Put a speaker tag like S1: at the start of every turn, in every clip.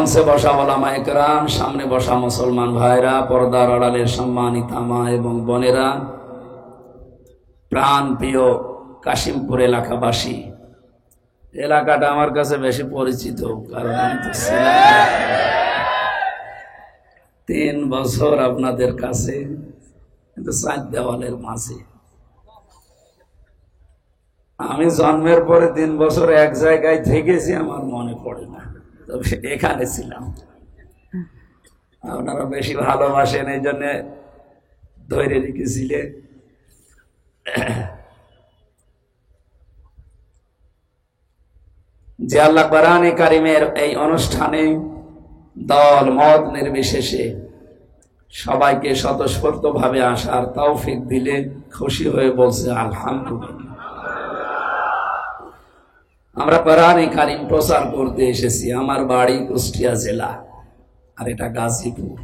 S1: মঞ্চে বসা ওলামায়ে কেরাম, সামনে বসা মুসলমান ভাইরা, পর্দার আড়ালের সম্মানিতা মা এবং বোনেরা, প্রাণ প্রিয় কাশিমপুর এলাকাবাসী। এলাকাটা আমার কাছে বেশি পরিচিত, কারণ আমি তো ছিলাম 3 বছর আপনাদের কাছে, কিন্তু 4 দেওয়ালের মাঝে। আমি জন্মের পরে 3 বছর এক জায়গায় থেকেছি, আমার মনে পড়ে না, তবে এখানে ছিলাম। আপনারা বেশি ভালোবাসেন, এই জন্য ধরে রেখেছিলেন। যে আল্লাহ কোরআনে কারিমের এই অনুষ্ঠানে দল মত নির্বিশেষে সবাইকে স্বতঃস্ফূর্ত ভাবে আসার তৌফিক দিলে খুশি হয়ে বলছে আলহামদুলিল্লাহ। আমরা কোরআনে কারিম প্রচার করতে এসেছি। আমার বাড়ি কুষ্টিয়া জেলা, আর এটা গাজীপুর।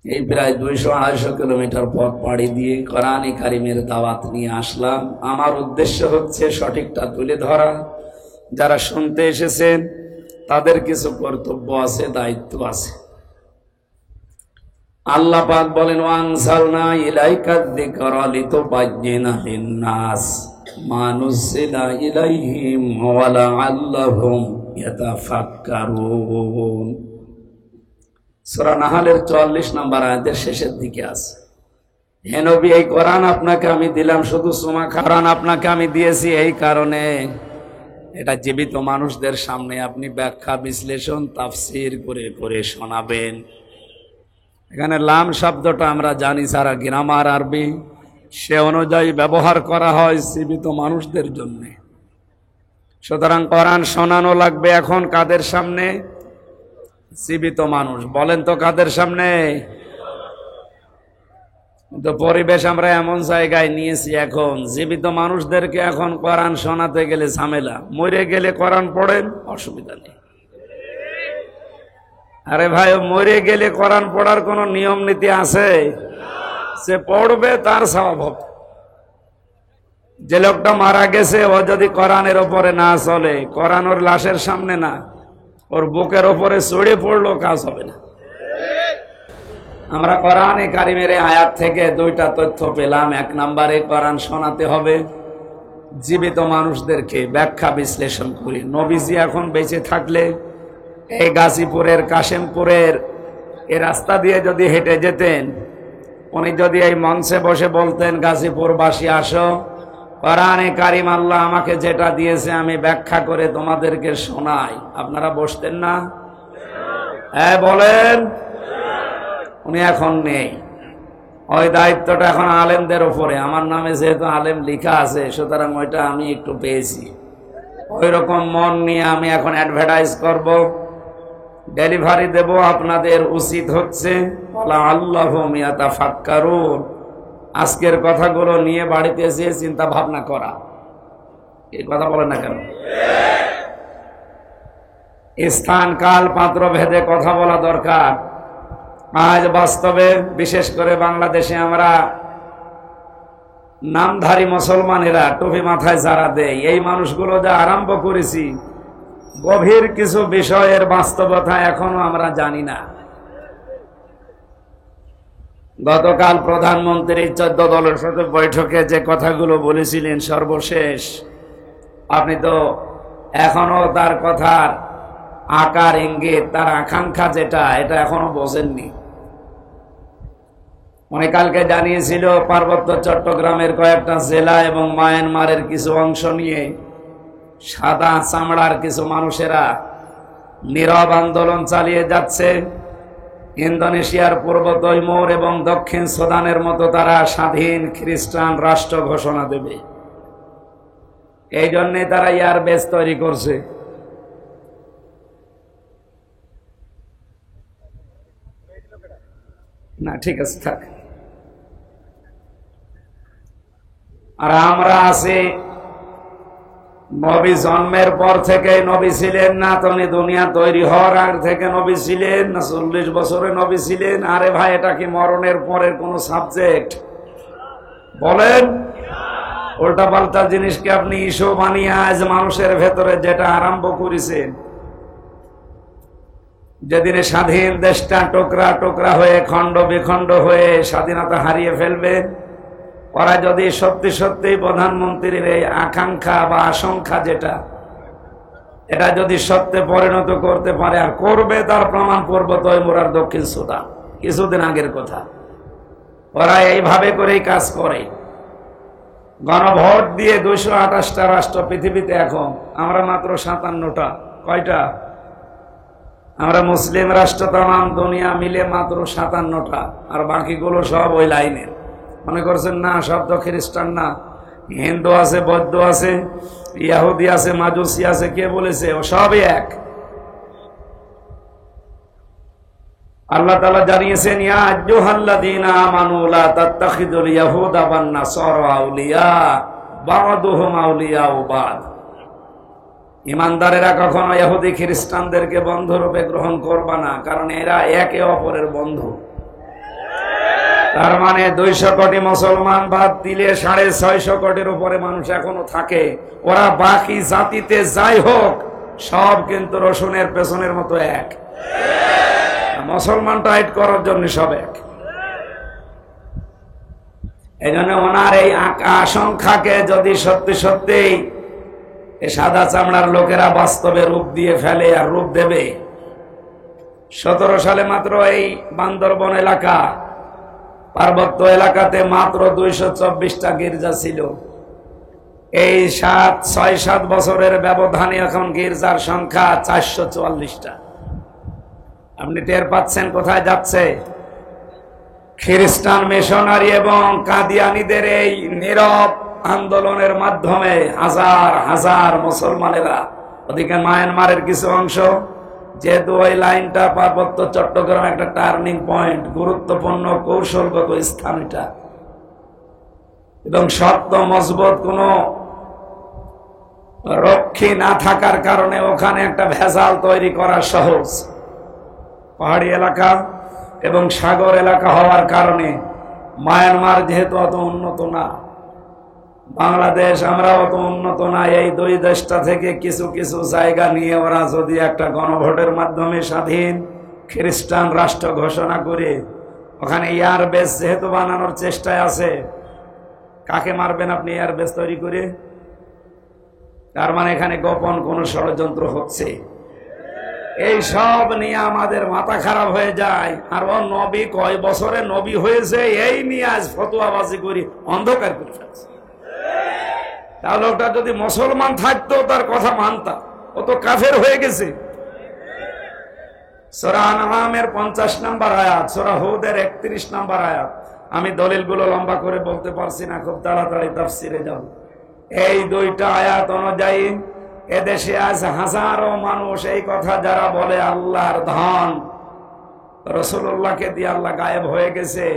S1: এই প্রায় 200-250 কিলোমিটার পথ পাড়ি দিয়ে কোরআনে কারিমের দাওয়াত নিয়ে আসলাম। আমার উদ্দেশ্য হচ্ছে সঠিকটা তুলে ধরা। যারা শুনতে এসেছেন তাদের কিছু কর্তব্য আছে, দায়িত্ব আছে। আল্লাহ পাক বলেন, ওয়ানজালনা ইলাইকা যিকরা লিতুবায়্যিনা লিন-নাস মা নুযিলা ইলাইহিম ওয়া লাআল্লাহুম ইয়াতাফাক্কারুন। সূরা নাহলের 44 নম্বর আয়াতের শেষের দিকে আছে, হে নবী, এই কোরআন আপনাকে আমি দিলাম শুধু সুমা কোরআন আপনাকে আমি দিয়েছি এই কারণে এটা জীবিত মানুষদের সামনে আপনি ব্যাখ্যা বিশ্লেষণ তাফসীর করে করে শোনাবেন। এখানে লাম শব্দটা আমরা জানি সারা গ্রামার আরবি, সে অনুযায়ী ব্যবহার করা হয় জীবিত মানুষদের জন্য। সুতরাং কোরআন শোনানো লাগবে এখন কাদের সামনে? জীবিত মানুষ। বলেন তো কাদের সামনে? তো পরিবেশ আমরা এমন জায়গায় নিয়েছি, এখন জীবিত মানুষদেরকে এখন কোরআন শোনাতে গেলে ঝামেলা। মরে গেলে কোরআন পড়েন, অসুবিধা নেই। আরে ভাই, মরে গেলে কোরআন পড়ার কোনো নিয়ম নীতি আছে? সে পড়বে, তার সওয়াব হবে। যে লোকটা মারা গেছে, ও যদি কোরআনের ওপরে না চলে, কোরআন ওর লাশের সামনে না, ওর বুকের ওপরে চড়ে পড়লো, কাজ হবে না। আমরা কোরআনে কারিমের আয়াত থেকে 2টা তথ্য পেলাম। 1 নম্বরে কোরআন শোনাতে হবে জীবিত মানুষদেরকে ব্যাখ্যা বিশ্লেষণ করে। নবীজি এখন বেঁচে থাকলে এই গাজীপুরের কাশিমপুরের এই রাস্তা দিয়ে যদি হেঁটে যেতেন, উনি যদি এই মঞ্চে বসে বলতেন, গাজীপুরবাসী আসো, কোরআনে কারিম আল্লাহ আমাকে যেটা দিয়েছে আমি ব্যাখ্যা করে তোমাদেরকে শোনাই, আপনারা বসতেন না? হ্যাঁ বলেন। উনি এখন নেই, ওই দায়িত্বটা এখন আলেমদের উপরে। আমার নামে যেহেতু আলেম লেখা আছে, সুতরাং ওইটা আমি একটু পেয়েছি। ওই রকম মন নিয়ে আমি এখন অ্যাডভার্টাইজ করব, ডেলিভারি দেব। আপনাদের উচিত হচ্ছে লাআল্লাহুম ইয়াতাফাক্কারুন, আজকের কথাগুলো নিয়ে বাড়িতে এসে চিন্তা ভাবনা করা। এই কথা বলেন না কেন? স্থান কাল পাত্র ভেদে কথা বলা দরকার। আজ বাস্তবে বিশেষ করে বাংলাদেশে আমরা নামধারী মুসলমানেরা টুপি মাথায় যারা দেয়, এই মানুষগুলো যা আরম্ভ করেছি, গভীর কিছু বিষয়ের বাস্তবতা এখনো আমরা জানি না। গতকাল প্রধানমন্ত্রী 14 দলের সাথে বৈঠকে যে কথাগুলো বলেছিলেন সর্বশেষ, আপনি তো এখনো তার কথার আকার ইঙ্গিত, তার আকাঙ্ক্ষা যেটা, এটা এখনো বোঝেননি। উনি কালকে জানিয়েছিল পার্বত্য চট্টগ্রামের কয়েকটা জেলা এবং মায়ানমারের কিছু অংশ নিয়ে সাদা চামড়ার কিছু মানুষেরা নীরব আন্দোলন চালিয়ে যাচ্ছে। ইন্দোনেশিয়ার পূর্ব তৈমুর এবং দক্ষিণ সুদানের মতো তারা স্বাধীন খ্রিস্টান রাষ্ট্র ঘোষণা দেবে। এই জন্যে তারা এয়ারবেস তৈরি করছে। না, ঠিক আছে, থাক। আর আমরা আছি নবী জন্মের পর থেকে নবী ছিলেন না, তুমি দুনিয়া তৈরি হওয়ার আগ থেকে নবী ছিলেন না 40 বছরে নবী ছিলেন? আরে ভাই, এটা কি মরণের পরের কোন সাবজেক্ট? বলেন। উল্টা পাল্টা জিনিসকে আপনি ইস্যু বানিয়ে আজ মানুষের ভেতরে যেটা আরম্ভ করেছেন, যেদিনে স্বাধীন দেশটা টোকরা টোকরা হয়ে খণ্ড বিখণ্ড হয়ে স্বাধীনতা হারিয়ে ফেলবে, ওরা যদি সত্যি সত্যি প্রধানমন্ত্রীর এই আকাঙ্ক্ষা বা আশঙ্কা যেটা, এটা যদি সত্যে পরিণত করতে পারে, আর করবে তার প্রমাণ করব তৈমুর আর দক্ষিণ সুদান, কিছুদিন আগের কথা। ওরা এইভাবে করেই কাজ করে। গণভোট দিয়ে 228টা রাষ্ট্র পৃথিবীতে, এখন আমরা মাত্র 57টা। কয়টা? আমরা মুসলিম রাষ্ট্র তাম দুনিয়া মিলে মাত্র 57টা, আর বাকিগুলো সব ওই লাইনের। মনে করছেন না সব তো খ্রিস্টান না, হিন্দু আছে, বৌদ্ধ আছে, ইহুদি আছে, মাজুসি আছে, কে বলেছে? ও সবই এক। আল্লাহ তাআলা জানিয়েছেন, ইয়া আইয়ুহাল্লাযীনা আমানু লা তাত্তাখিযুল ইয়াহুদা ওয়ান নাসারা আউলিয়া বা'দুহুম আউলিয়াউ বা'দ। ঈমানদারেরা কখনো ইহুদি খ্রিস্টানদেরকে বন্ধুরূপে গ্রহণ করবে না, কারণ এরা একে অপরের বন্ধু। তার মানে 200 কোটি মুসলমান বাদ দিলে 650 কোটির উপরে মানুষ এখনো থাকে। ওরা বাকি জাতিতে যাই হোক, সব কিন্তু রসুনের পেছনের মতো এক। মুসলমান টাইট করার জন্য সব এক। এই জন্য ওনার এই আশঙ্কাকে যদি সত্যি সত্যি সাদা চামড়ার লোকেরা বাস্তবে রূপ দিয়ে ফেলে, আর রূপ দেবে। 17 সালে মাত্র এই বান্দরবন এলাকা, পার্বত্য এলাকাতে মাত্র 224টা গির্জা ছিল। এই 6-7 বছরের ব্যবধানে এখন গির্জার সংখ্যা 444টা। আপনি টের পাচ্ছেন কোথায় যাচ্ছে? খ্রিস্টান মিশনারি এবং কাদিয়ানীদের এই নীরব আন্দোলনের মাধ্যমে হাজার হাজার মুসলমানেরা, ওদিকে মায়ানমারের কিছু অংশ, যেহেতু ওই লাইনটা পার্বত্য চট্টগ্রাম একটা টার্নিং পয়েন্ট, গুরুত্বপূর্ণ কৌশলগত স্থান এটা, এবং শক্ত মজবুত কোন রক্ষী না থাকার কারণে ওখানে একটা ভেজাল তৈরি করা সহজ। পাহাড়ি এলাকা এবং সাগর এলাকা হওয়ার কারণে মায়ানমার যেহেতু অত উন্নত না, বাংলাদেশ আমরা অত উন্নত না, এই দুই দেশটা থেকে কিছু কিছু জায়গা নিয়ে ওরা যদি একটা গণভোটের মাধ্যমে স্বাধীন খ্রিস্টান রাষ্ট্র ঘোষণা করে, ওখানে এয়ারবেস যেহেতু বানানোর চেষ্টায় আছে, কাকে মারবেন আপনি এয়ারবেস তৈরি করে? তার মানে এখানে গোপন কোন ষড়যন্ত্র হচ্ছে। এই সব নিয়ে আমাদের মাথা খারাপ হয়ে যায়। আর ও নবী কয় বছরে নবী হয়েছে, এই নিয়ে আজ ফতোয়াবাজি করি অন্ধকার করে ফেলছে। তাহলে ওটা যদি মুসলমান থাকতো তার কথা মানতাম, ও তো কাফের হয়ে গেছে। সূরা আনআমের 50 নম্বর আয়াত, সূরা হুদের 31 নম্বর আয়াত। আমি দলিলগুলো লম্বা করে বলতে পারছি না, খুব তাড়াতাড়ি তাফসিরে যাব। এই দুইটা আয়াত অনুযায়ী এদেশে আজ হাজারো মানুষ এই কথা যারা বলে আল্লাহর ধন রাসূলুল্লাহকে দিয়ে আল্লাহ গায়েব হয়ে গেছে,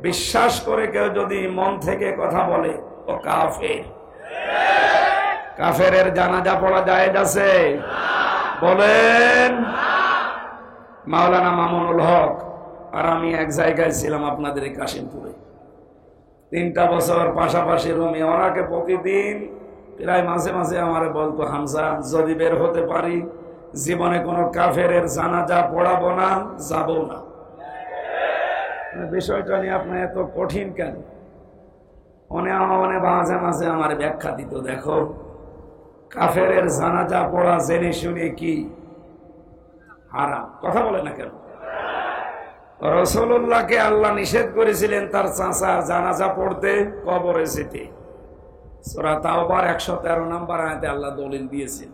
S1: বিশ্বাস করে কেউ যদি মন থেকে কথা বলে, ও কাফের। কাফেরের জানাজা পড়া জায়েজ আছে? বলেন। মাওলানা মামুনুল হক আর আমি এক জায়গায় ছিলাম আপনাদের এই কাশিমপুরে, 3টা বছর পাশাপাশি রুমে। ওনাকে প্রতিদিন প্রায় মাঝে মাঝে আমারে বলতো, হামজা যদি বের হতে পারি জীবনে কোনো কাফেরের জানাজা পড়াবো না, যাবো না। বিষয়টা নিয়ে আপনার এত কঠিন কেন? মাঝে মাঝে আমার ব্যাখ্যা দিত, দেখো কাফেরের জানাজা পড়া জেনে শুনে কি হারাম, কথা বলে না কেন? রাসূলুল্লাহকে আল্লাহ নিষেধ করেছিলেন তার চাচার জানাজা পড়তে, কবরে যেতে। সূরা তাওবার 113 নম্বর আয়াতে আল্লাহ দলিল দিয়েছেন।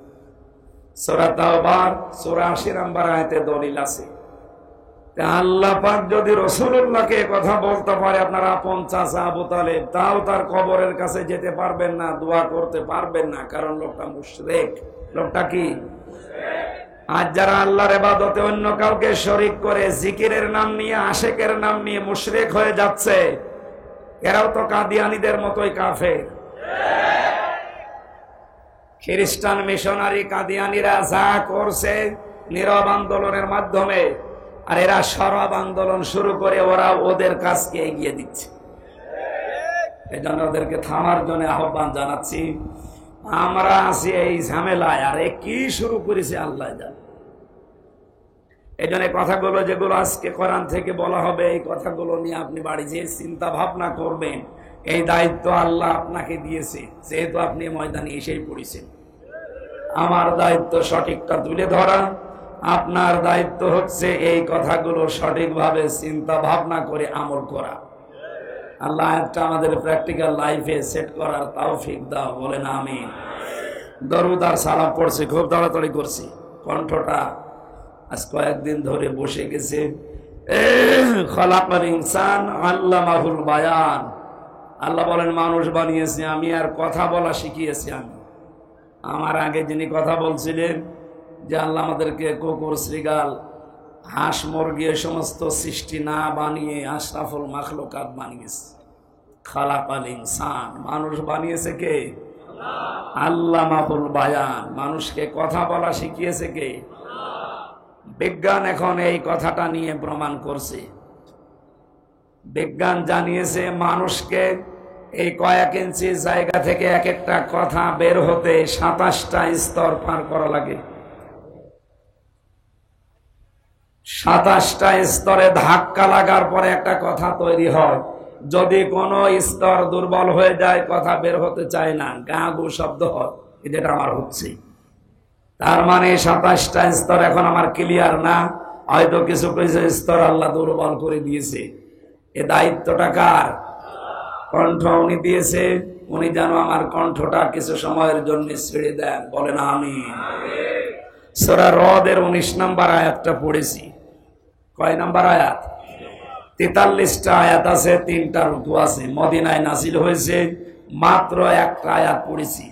S1: সূরা তাওবার 84 নম্বর আয়াতে দলিল আছে। আল্লাহ পাক যদি রাসূলুল্লাহকে কথা বলতে পারে, আপনার আপন চাচা আবু তালেব, তাও তার কবরের কাছে যেতে পারবেন না, দোয়া করতে পারবেন না, কারণ লোকটা মুশরিক। লোকটা কি? আজ যারা আল্লাহর ইবাদতে অন্য কাউকে শরীক করে, জিকিরের নাম নিয়ে, আশিকের নাম নিয়ে মুশরিক হয়ে যাচ্ছে, এরাও তো কাদিয়ানীদের মতোই কাফের। খ্রিস্টান মিশনারি কাদিয়ানীরা যা করছে নীরব আন্দোলনের মাধ্যমে, আর এরা সরব আন্দোলন শুরু করে ওরা ওদের কাজকে এগিয়ে দিচ্ছে। এই জন্য ওদেরকে থামার জন্য আহ্বান জানাচ্ছি। আমরা আছি এই ঝামেলায়, আর কি শুরু করেছে আল্লাহ জানে। এই জন্য কথাগুলো যেগুলো আজকে কোরআন থেকে বলা হবে, এই কথাগুলো নিয়ে আপনি বাড়ি যেয়ে চিন্তা ভাবনা করবেন। এই দায়িত্ব আল্লাহ আপনাকে দিয়েছে, যেহেতু আপনি ময়দানে এসেই পড়েছেন। আমার দায়িত্ব সঠিকটা তুলে ধরা, আপনার দায়িত্ব হচ্ছে এই কথাগুলো সঠিকভাবে চিন্তা ভাবনা করে আমল করা। আল্লাহ একটা আমাদের প্র্যাকটিক্যাল লাইফে সেট করার তৌফিক দাও, বলেন আমিন। দরুদ আর সালাম পড়ছি, খুব তাড়াতাড়ি করছি, কণ্ঠটা আজ কয়েকদিন ধরে বসে গেছে। খলাকাল ইনসান আল্লামাহুল বায়ান। আল্লাহ বলেন মানুষ বানিয়েছি আমি, আর কথা বলা শিখিয়েছি আমি। আমার আগে যিনি কথা বলছিলেন যে আল্লাহ আমাদেরকে কুকুর, শৃগাল, হাঁস, মুরগি এই সমস্ত সৃষ্টি না বানিয়ে আশরাফুল মাখলুকাত বানিয়েছে। খালাকাল ইনসান, মানুষ বানিয়েছে কে? আল্লামাহুল বায়ান, মানুষকে কথা বলা শিখিয়েছে কে? বিজ্ঞান এখন এই কথাটা নিয়ে প্রমাণ করছে। বিজ্ঞান জানিয়েছে মানুষকে এই কয়েক ইঞ্চি জায়গা থেকে এক একটা কথা বের হতে 27টা স্তর পার করা লাগে। 27টা স্তরে ধাক্কা লাগার পরে একটা কথা তৈরি হয়। যদি কোনো স্তর দুর্বল হয়ে যায়, কথা বের হতে চায় না, গা গু শব্দ হয়, যেটা আমার হচ্ছে। তার মানে 27টা স্তর এখন আমার ক্লিয়ার না, হয়তো কিছু কিছু স্তর আল্লাহ দুর্বল করে দিয়েছে। এ দায়িত্বটা কার? কণ্ঠ উনি দিয়েছে, উনি যেন আমার কণ্ঠটা কিছু সময়ের জন্য ছেড়ে দেন, বলেন আমিন। সূরা রদের 19 নম্বর আয়াতটা পড়েছি। কয় নম্বর আয়াত? 43টা আয়াত আছে, 3টা রুকু আছে। মদিনায় নাজিল হয়েছে, মাত্র একটা আয়াত পড়েছি।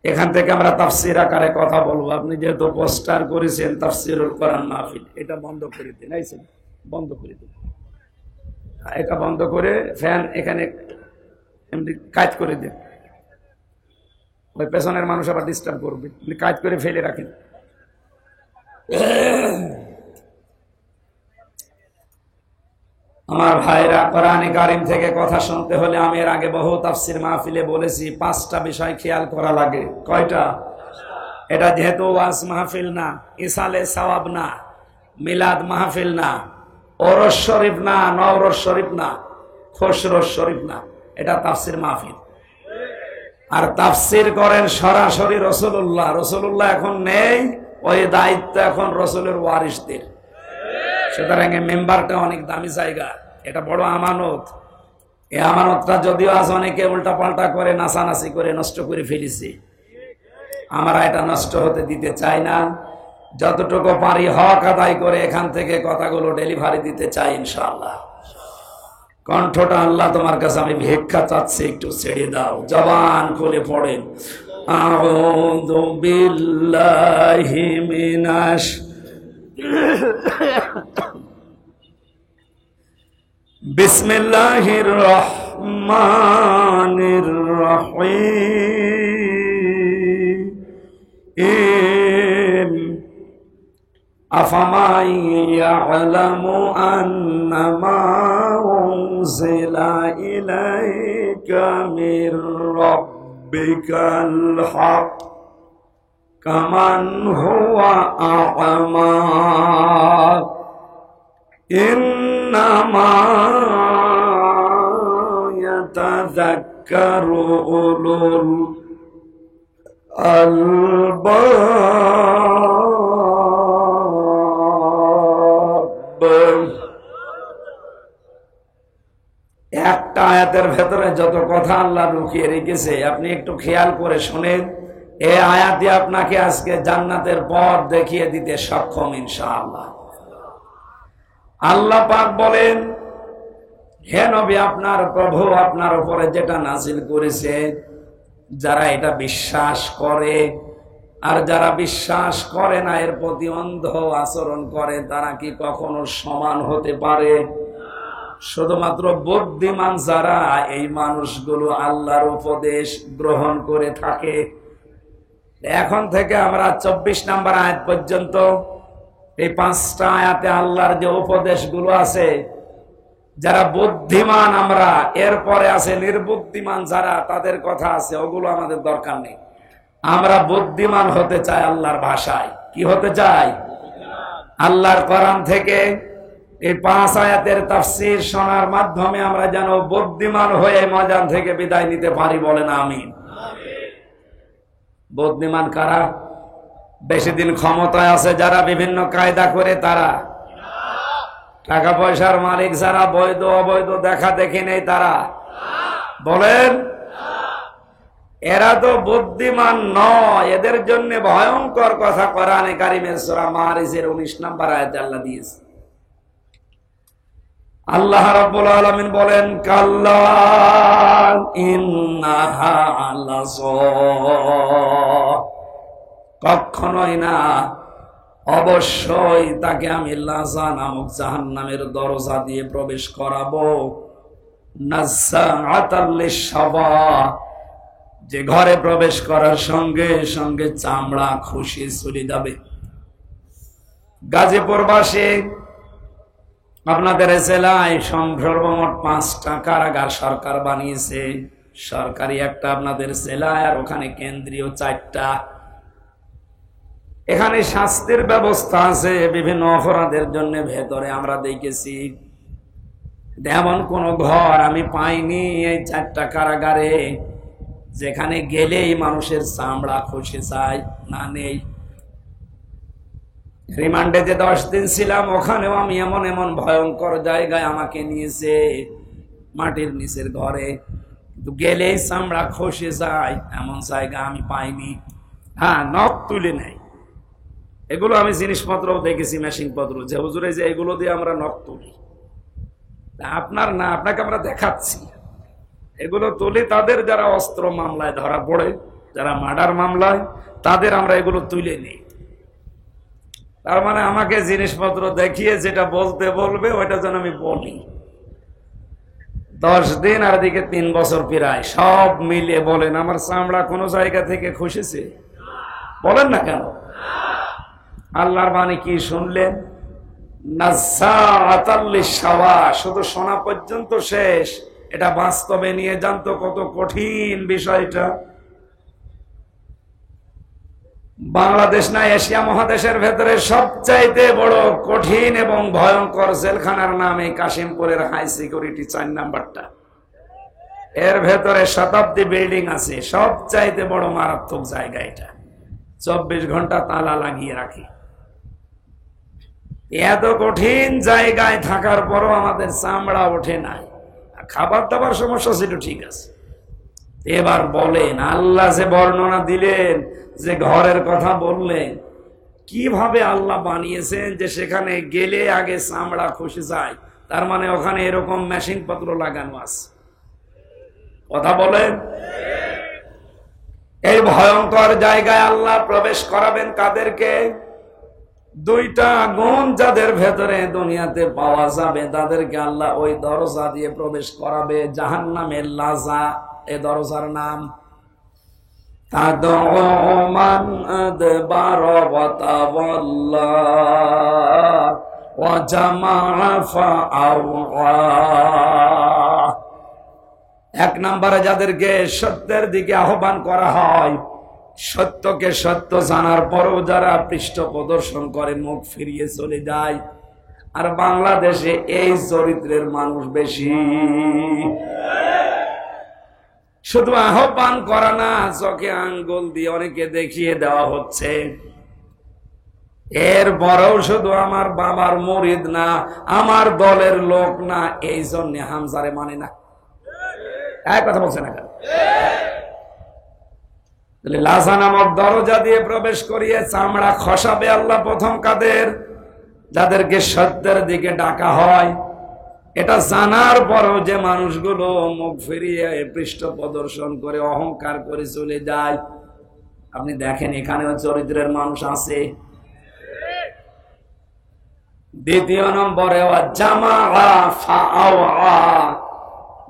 S1: এখান থেকে আমরা তাফসীর আকারে কথা বলবো। আপনি যেহেতু পোস্টার করেছেন তাফসীরুল কোরআন মাহফিল, এটা বন্ধ করে দিন। বন্ধ করে দিন, এটা বন্ধ করে ফ্যান এখানে এমনি কাজ করে দেন। ওই পেছনের মানুষ আবার ডিস্টার্ব করবে, কাজ করে ফেলে রাখেন। আমার ভাইরা, কোরআনে কারীম থেকে কথা শুনতে হলে আমি এর আগে বহু তাফসীর মাহফিলে বলেছি 5টা বিষয় খেয়াল করা লাগে। কয়টা? এটা যেহেতু ওয়াজ মাহফিল না, ইসালে সওয়াব না, মিলাদ মাহফিল না, ওরস শরীফ না, নওরস শরীফ না, খসরস শরীফ না, এটা তাফসীর মাহফিল। আর তাফসীর করেন সরাসরি রাসূলুল্লাহ। রাসূলুল্লাহ এখন নেই, ওই দায়িত্ব এখন রাসূলের ওয়ারিসদের। সুতরাং এই মেম্বারটা অনেক দামি জায়গা, এটা বড় আমানত। এই আমানতটা যদিও আজ অনেকে উল্টা পাল্টা করে নাচানাচি করে নষ্ট করে ফেলেছে, আমরা এটা নষ্ট হতে দিতে চাই না। যতটুকু পারি হক আদায় করে এখান থেকে কথাগুলো ডেলিভারি দিতে চাই ইনশাআল্লাহ। কণ্ঠটা আল্লাহ তোমার কাছে আমি ভিক্ষা চাচ্ছি, একটু ছেড়ে দাও, জবান খুলে পড়েন। আউযু বিল্লাহি মিনাশ বিসমিল্লাহির রহমানির রহিম। আফামান ইয়ালামু আন্নামা উনজিলা ইলাইকা মির রাব্বিকাল হক কামান হুয়া আ'মা ইন্নামা ইয়াতাযাক্কারু উলুল আলবাব। একটা আয়াতের ভেতরে যত কথা আল্লাহ লুকিয়ে রেখেছে আপনি একটু খেয়াল করে শোনেন। এই আয়াতে আপনাকে আজকে জান্নাতের পথ দেখিয়ে দিতে সক্ষম ইনশাআল্লাহ। আল্লাহ পাক বলেন, হে নবী, আপনার প্রভু আপনার উপরে যেটা নাজিল করেছে, যারা এটা বিশ্বাস করে আর যারা বিশ্বাস করে না, এর প্রতি অন্ধ আচরণ করে, তারা কি কখনো সমান হতে পারে? শুধুমাত্র বুদ্ধিমান যারা, এই মানুষগুলো আল্লাহর উপদেশ গ্রহণ করে থাকে। এখন থেকে আমরা 24 নম্বর আয়াত পর্যন্ত এই 5টা আয়াতে আল্লাহর যে উপদেশগুলো আছে, যারা বুদ্ধিমান আমরা, এরপরে আছে নির্বুদ্ধিমান যারা, তাদের কথা আছে, ওগুলো আমাদের দরকার নেই। আমরা বুদ্ধিমান হতে চাই। আল্লাহর ভাষায় কি হতে চাই? আল্লাহর কোরআন থেকে এই 5 আয়াতের তাফসীর শোনার মাধ্যমে আমরা যেন বুদ্ধিমান হয়ে ময়দান থেকে বিদায় নিতে পারি, বলেন আমিন। বুদ্ধিমান কারা? বেশি দিন ক্ষমতায় আছে যারা বিভিন্ন কায়দা করে, তারা টাকা পয়সার মালিক যারা বৈধ অবৈধ দেখা দেখি নেই, তারা বলেন এরা তো বুদ্ধিমান নয়। এদের জন্য ভয়ঙ্কর কথা কোরআনে কারিমের সূরা মারিজের 19 নম্বর আয়াতে আল্লাহ দিয়েছে। আল্লাহ রাব্বুল আলামিন বলেন, কাল্লা ইন্নাহা লাযা, কখনোই না, অবশ্যই তাকে আমি লাযা নামক জাহান্নামের দরজা দিয়ে প্রবেশ করাবো। নাযাআতাল লিশাওয়া, যে ঘরে প্রবেশ করার সঙ্গে সঙ্গে চামড়া খুশি চলে যাবে। গাজীপুরবাসী আপনাদের জেলায় সর্বমোট 5টা কারাগার সরকার বানিয়েছে। সরকারি একটা আপনাদের জেলায়, আর ওখানে কেন্দ্রীয় 4টা। এখানে শাস্তির ব্যবস্থা আছে বিভিন্ন অপরাধের জন্য। ভেতরে আমরা দেখেছি এমন কোন ঘর আমি পাইনি এই 4টা কারাগারে যেখানে গেলেই মানুষের চামড়া খসে যায়, না নেই। রিমান্ডে যে 10 দিন ছিলাম, ওখানেও আমি এমন এমন ভয়ঙ্কর জায়গায় আমাকে নিয়েছে, মাটির নিচের ঘরে, কিন্তু গেলেই চামড়া খসে যায় এমন জায়গা আমি পাইনি। হ্যাঁ, নখ তুলে নেই, এগুলো আমি জিনিসপত্র দেখেছি, মেশিন পত্র, যে হুজুরে যে এগুলো দিয়ে আমরা নখ তুলি। আপনার না, আপনাকে আমরা দেখাচ্ছি। এগুলো তুলি তাদের যারা অস্ত্র মামলায় ধরা পড়ে, যারা মার্ডার মামলায়, তাদের আমরা এগুলো তুলে নিই। তার মানে আমাকে জিনিসপত্র দেখিয়ে যেটা বলতে বলবে ওইটা যেন আমি বলি। 10 দিন আর দিকে 3 বছর প্রায়, সব মিলে বলেন আমার চামড়া কোনো জায়গা থেকে খসেছে? বলেন না কেন? আল্লাহর বাণী কি শুনলেন? নাযাআতাল লিশাওয়া, শুধু শোনা পর্যন্ত শেষ। এটা বাস্তবে নিয়ে জানতো কত কঠিন বিষয়টা। বাংলাদেশ না, এশিয়া মহাদেশের ভেতরে সবচাইতে বড় কঠিন এবং ভয়ঙ্কর জেলখানার নাম এই কাশিমপুরের হাই সিকিউরিটি 4 নাম্বারটা। এর ভেতরে শতাব্দী বিল্ডিং আছে, সবচাইতে বড় মারাত্মক জায়গা এটা। 24 ঘন্টা তালা লাগিয়ে রাখি। এত কঠিন জায়গায় থাকার পরও আমাদের চামড়া ওঠে নাই। খাবার দাবার সমস্যা ছিল, ঠিক আছে। এবার বলেন আল্লাহ যে বর্ণনা দিলেন, যে ঘরের কথা বললেন, কিভাবে আল্লাহ বানিয়েছেন যে সেখানে গেলে আগে চামড়া খসে যায়? তার মানে ওখানে এরকম মেশিন পত্র লাগানো আছে। কথা বলেন। এই ভয়ঙ্কর জায়গায় আল্লাহ প্রবেশ করাবেন কাদেরকে? 2টা গুণ যাদের ভেতরে দুনিয়াতে পাওয়া যাবে তাদেরকে আল্লাহ ওই দরজা দিয়ে প্রবেশ করাবে। জাহান্নামের লাযা, এ দরজার নাম। তাদউ মান আদবার ওয়া তাওয়াল্লা ওয়া জামাআ ফাআওয়া। 1 নম্বরে যাদেরকে সত্যের দিকে আহ্বান করা হয়, সত্যকে সত্য জানার পরও যারা পৃষ্ঠ প্রদর্শন করে, মুখ ফিরিয়ে চলে যায়। আর বাংলাদেশে এই চরিত্রের মানুষ বেশি। শুধু আহ্বান করা না, চোখে আঙ্গুল দিয়ে অনেকে দেখিয়ে দেওয়া হচ্ছে। এর পরেও শুধু আমার বাবার মুরিদ না, আমার দলের লোক না, এই জন্য হামজারে মানে না। এক কথা বলছে না কেন? লাযা নামক দরজা দিয়ে প্রবেশ করিয়ে চামড়া খসাবে আল্লাহ প্রথম কাদের? যাদেরকে সত্যের দিকে ডাকা হয়। এটা জানার পরও যে মানুষগুলো মুখ ফিরিয়ে পৃষ্ঠ প্রদর্শন করে অহংকার করে চলে যায়, আপনি দেখেন এখানেও চরিত্রের মানুষ আছে। 2 নম্বরে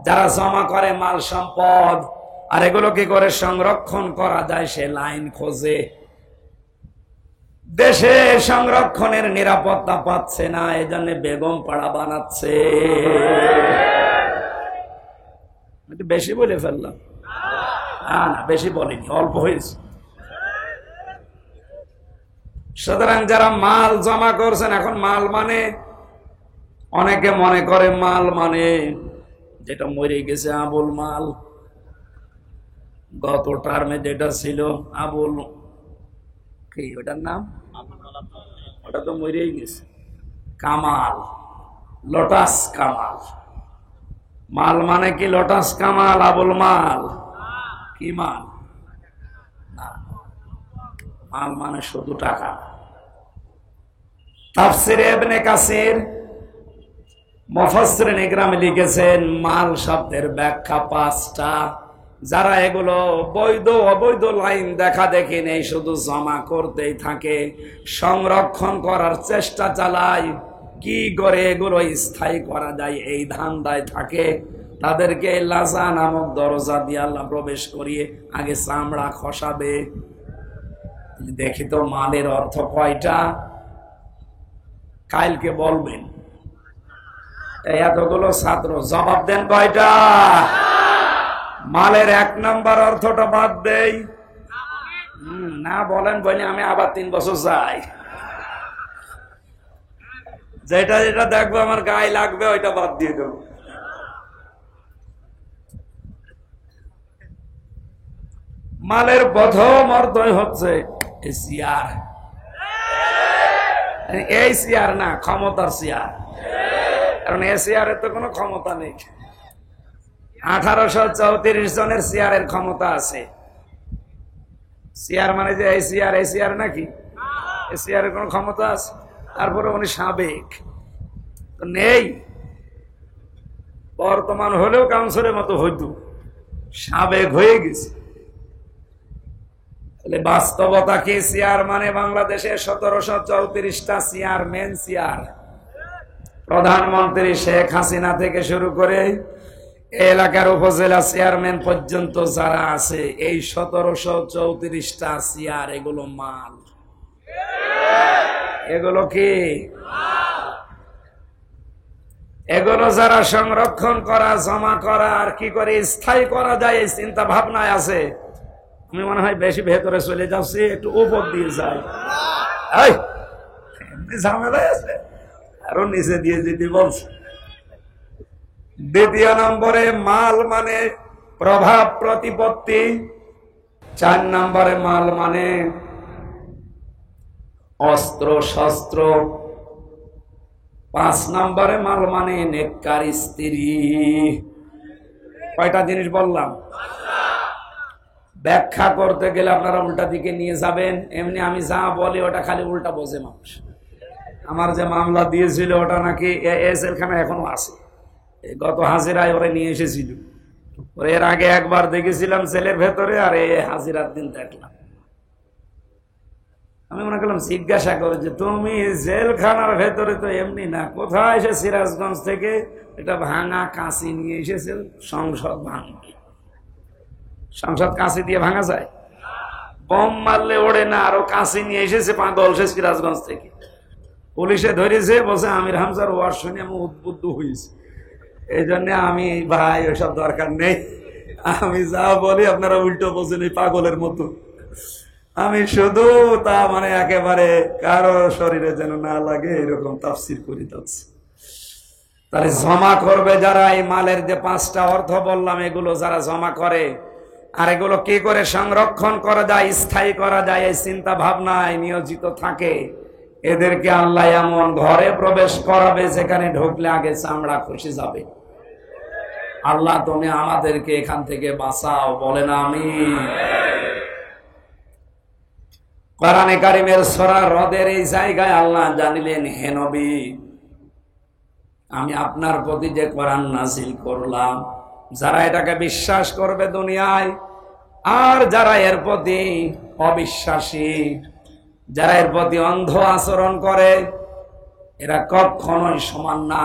S1: যারা জমা করে মাল সম্পদ, আর এগুলো কি করে সংরক্ষণ করা যায় সে লাইন খোঁজে। দেশে সংরক্ষণের নিরাপত্তা পাচ্ছে না, এজন্য বেগম পাড়া বানাচ্ছে। বেশি বলে ফেললাম? না, বেশি বলিনি, অল্প হয়েছে। সুতরাং যারা মাল জমা করছেন, এখন মাল মানে অনেকে মনে করে মাল মানে যেটা মরে গেছে আবুল মাল, গত টার্মে যেটা ছিল আবুল কি ওটার নাম, ওটা তো মরেই গেছে, কামাল, লোটাস কামাল। মাল মানে কি লোটাস কামাল, আবুল মাল? কি মাল? না, মাল মানে শুধু টাকা। তাফসিরে ইবনে কাসির মুফাসসিরিন ইকরাম লিখেছেন মাল শব্দের ব্যাখ্যা 5টা। যারা এগুলো বৈধ অবৈধ লাইন দেখা দেখি নেই, শুধু জমা করতেই থাকে, সংরক্ষণ করার চেষ্টা চালায়, কি করে এগুলো স্থায়ী করা যায় এই ধান্দায় থাকে, তাদেরকে লাজা নামক দরজা দিয়ে আল্লাহ প্রবেশ করিয়ে আগে চামড়া খসাবে। দেখি তো মালের অর্থ কয়টা, কালকে বলবেন। এতগুলো ছাত্র জবাব দেন কয়টা? মালের 1 নাম্বার অর্থটা বাদ দেই না, বলেন বলে আমি আবার 3 বছর যাই, যেটা যেটা দেখবো আমার গায়ে লাগবে ওইটা বাদ দিয়ে দেবো। মালের প্রথম অর্থই হচ্ছে চেয়ার। এই চেয়ার না, ক্ষমতার চেয়ার, কারণ এই চেয়ারের তো কোনো ক্ষমতা নেই। 1834 জনের চেয়ারের ক্ষমতা আছে। চেয়ার মানে যে এই চেয়ার নাকি, এই চেয়ারের কোনো ক্ষমতা আছে? তারপরে উনি সাবেক তো নেই, বর্তমান হলেও কাউন্সিলের মতো হইতো, সাবেক হয়ে গেছে। বাস্তবতা কি? চেয়ার মানে বাংলাদেশে 1734টা চেয়ার, মেন চেয়ার। প্রধানমন্ত্রী শেখ হাসিনা থেকে শুরু করে এলাকার উপজেলা চেয়ারম্যান পর্যন্ত যারা আছে, এই 1734টা চেয়ার, এগুলো মাল। এগুলো কি? এগুলো যারা সংরক্ষণ করা, জমা করা আর কি করে স্থায়ী করা যায় এই চিন্তা ভাবনায় আছে। আমি মনে হয় বেশি ভেতরে চলে যাচ্ছি, একটু উপর দিয়ে যাই, ঝামেলা আছে, আরো নিচে দিয়ে যেতে বলছে। দ্বিতীয় নম্বরে মাল মানে প্রভাব প্রতিপত্তি। 4 নম্বরে মাল মানে অস্ত্র শস্ত্র। 5 নম্বরে মাল মানে নেককার স্ত্রী। কয়টা জিনিস বললাম? ব্যাখ্যা করতে গেলে আপনারা উল্টা দিকে নিয়ে যাবেন। এমনি আমি যা বলি ওটা খালি উল্টা বোঝে মানুষ। আমার যে মামলা দিয়েছিল ওটা নাকি জেলখানা এখনো আছে, গত হাজিরায় ওরা নিয়ে এসেছিল। এর আগে একবার দেখেছিলাম জেলের ভেতরে, আর এই হাজিরার দিন দেখলাম। আমি মনে করলাম জিজ্ঞাসা করে যে তুমি জেলখানার ভেতরে তো এমনি না, কোথায় এসে সিরাজগঞ্জ থেকে এটা ভাঙা কাঁচি নিয়ে এসেছে সংসদ ভাঙবে। সংসদ কাঁচি দিয়ে ভাঙা যায়? বম মারলে ওড়ে না, আরো কাঁচি নিয়ে এসেছে পাগল সে সিরাজগঞ্জ থেকে। পুলিশে ধরেছে, বলছে আমির হামজার ওয়াজ শুনে আমি উদ্বুদ্ধ হয়েছি, এই জন্য আমি ভাই ওইসব দরকার নেই, আমি যা বলি আপনারা উল্টো বোঝেন এই পাগলের মতো। আমি শুধু তা মানে একেবারে কারো শরীরে যেন না লাগে এরকম তাফসীর করে যাচ্ছে। তাহলে জমা করবে যারা, এই মালের যে 5টা অর্থ বললাম, এগুলো যারা জমা করে আর এগুলো কি করে সংরক্ষণ করা যায়, স্থায়ী করা যায়, এই চিন্তা ভাবনায় নিয়োজিত থাকে, এদেরকে আল্লাহ এমন ঘরে প্রবেশ করাবে যেখানে ঢুকলে আগে চামড়া খসে যাবে। আল্লাহ তুমি আমাদেরকে এখান থেকে বাঁচাও, বলেন আমিন। কোরআনে কারিমের সূরা রদের এই জায়গায় আল্লাহ জানিলেন, হে নবী, আমি আপনার প্রতি যে কোরআন নাযিল করলাম, যারা এটাকে বিশ্বাস করবে দুনিয়ায়, আর যারা এর প্রতি অবিশ্বাসী, যারা এর প্রতি অন্ধ আচরণ করে, এরা কখনোই সমান না।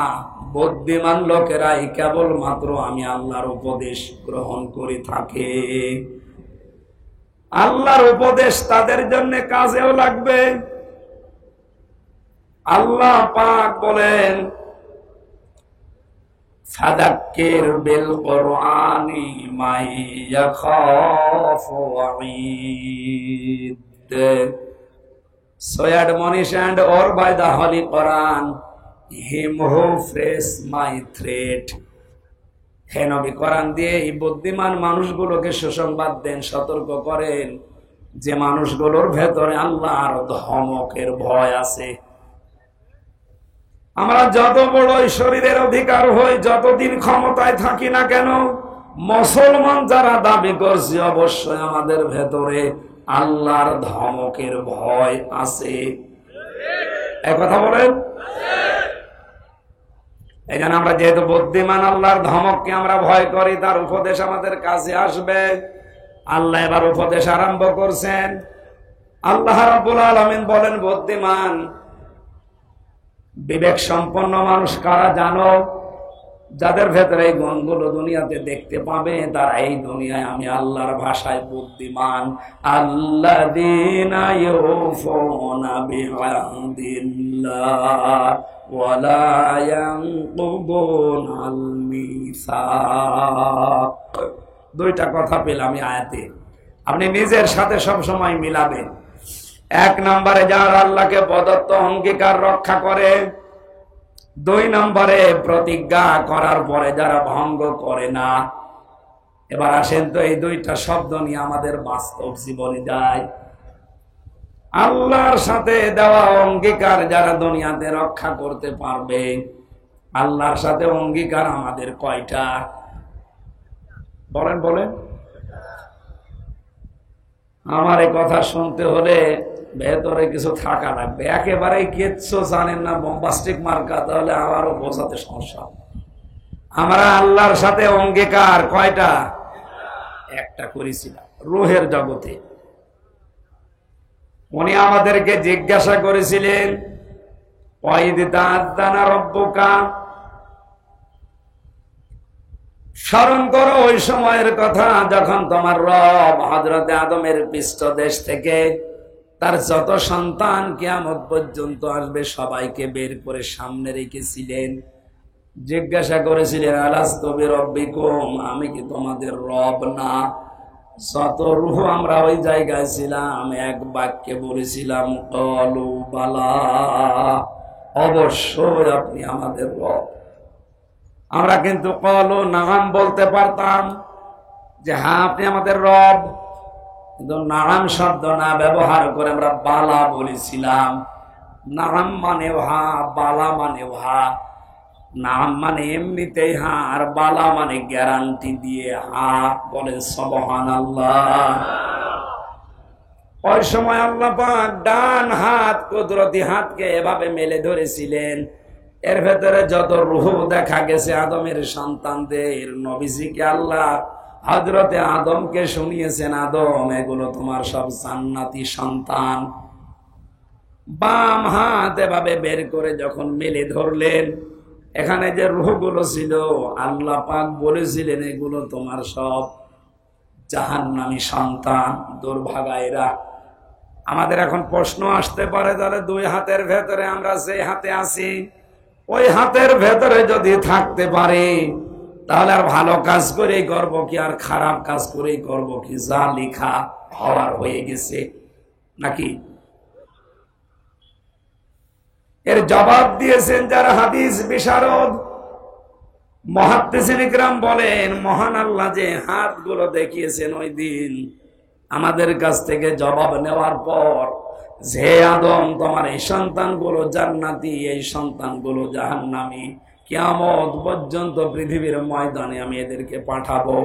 S1: বুদ্ধিমান লোকেরাই কেবল মাত্র আমি আল্লাহর উপদেশ গ্রহণ করে থাকে। আল্লাহর উপদেশ তাদের জন্য কাজেও লাগবে। আল্লাহ পাক বলেন, ফাযাক্কির বিল কুরআনি মান ইয়াখাফু ওয়াঈদ। So admonish and or by the Holy Quran him who phrase my threat. হে নবী, কোরআন দিয়ে এই বুদ্ধিমান মানুষগুলোকে সুসংবাদ দেন, সতর্ক করেন যে মানুষগুলোর ভেতরে আল্লাহর ধমকের ভয় আছে। আমরা যত বড় শরীরের অধিকার হই, যতদিন ক্ষমতায় থাকি না কেন, মুসলমান যারা দাবি করছি, অবশ্যই আমাদের ভেতরে আল্লাহর ধমকের ভয় আছে। এই কথা বলেন। এখানে আমরা যেহেতু বুদ্ধিমান, আল্লাহর ধমককে আমরা ভয় করি, তার উপদেশ আমাদের কাছে আসবে। আল্লাহ এবার উপদেশ আরম্ভ করছেন। আল্লাহ রাব্বুল আলামিন বলেন, বুদ্ধিমান বিবেক সম্পন্ন মানুষ কারা জানো? যাদের ভেতরে এই গুণগুলো দুনিয়াতে দেখতে পাবে, তারা এই দুনিয়ায় আমি আল্লাহর ভাষায় বুদ্ধিমান। আল্লাযীনা ইউফুনা বিআহদিল্লাহ ওয়া লা ইয়ানকুদুনাল মিসাক। দুইটা কথা পেলাম এই আয়াতে, আপনি নিজের সাথে সব সময় মিলাবেন। এক নম্বরে যারা আল্লাহকে প্রদত্ত অঙ্গীকার রক্ষা করে, দুই নম্বরে প্রতিজ্ঞা করার পরে যারা ভঙ্গ করে না। এবার আসেন তো এই দুইটা শব্দ নিয়ে আমাদের বাস্তব জীবনে যায়। আল্লাহর সাথে দেওয়া অঙ্গীকার যারা দুনিয়াতে রক্ষা করতে পারবে, আল্লাহর সাথে অঙ্গীকার আমাদের কয়টা? বলেন বলেন। আমার এই কথা শুনতে হলে ভেতরে কিছু থাকা লাগবে। একেবারে কিচ্ছু জানেন না, বম্বাস্টিক মার্কা, তাহলে আবারও বোঝাতে সমস্যা। আমরা আল্লাহর সাথে অঙ্গীকার কয়টা? একটা করেছিলাম রূহের জগতে। উনি আমাদেরকে জিজ্ঞাসা করেছিলেন, ওয়াইদ তাআযানা রাব্বুকা, স্মরণ করো ওই সময়ের কথা যখন তোমার রব হযরত আদমের পৃষ্ঠদেশ থেকে তার যত সন্তান কিয়ামত পর্যন্ত আসবে সবাইকে বের করে সামনে রেখেছিলেন। জিজ্ঞাসা করেছিলেন, আলাস্তু বিরাব্বিকুম, আমি কি তোমাদের রব না? যত রূহ আমরা ওই জায়গায় ছিলাম, এক বাক্যে বলেছিলাম, ক্বালু বালা, অবশ্যই আপনি আমাদের রব। আমরা কিন্তু ক্বালু নাম বলতে পারতাম যে হ্যাঁ আপনি আমাদের রব, কিন্তু নাম শব্দ না ব্যবহার করে আমরা বালা বলেছিলাম। নাম মানে হা, বালা মানে হা। নাম মানে এমনিতেই হা, আর বালা মানে গ্যারান্টি দিয়ে হা। বলেন সুবহানাল্লাহ। ওই সময় আল্লাহ পাক ডান হাত, কুদরতি হাতকে এভাবে মেলে ধরেছিলেন। এর ভেতরে যত রূহ দেখা গেছে আদমের সন্তানদের, নবীজিকে আল্লাহ হযরতে আদমকে শুনিয়েছেন, আদম এগুলো তোমার সব জান্নাতি সন্তান। বাম হাত এভাবে বের করে যখন মেলে ধরলেন, এখানে যে রূহগুলো ছিল আল্লাহ পাক বলেছিলেন এগুলো তোমার সব জাহান্নামী সন্তান, দুর্ভাগা এরা। আমাদের এখন প্রশ্ন আসতে পারে, তাহলে দুই হাতের ভেতরে আমরা যে হাতে আছি, ওই হাতের ভেতরে যদি থাকতে পারে, তাহলে আর ভালো কাজ করেই করবো কি, আর খারাপ কাজ করেই করবো কি? যা লেখা হওয়ার হয়ে গেছে নাকি? এর জবাব দিয়েছেন যারা হাদিস বিশারদ, মুহাদ্দিসিন ইকরাম বলেন, মহান আল্লাহ যে হাতগুলো দেখিয়েছেন ওই দিন আমাদের কাছ থেকে জবাব নেওয়ার পর, যে আদম তোমার এই সন্তানগুলো জান্নাতি, এই সন্তানগুলো জাহান্নামী, কিয়ামত পর্যন্ত পৃথিবীর ময়দানে আমি এদেরকে পাঠাবো,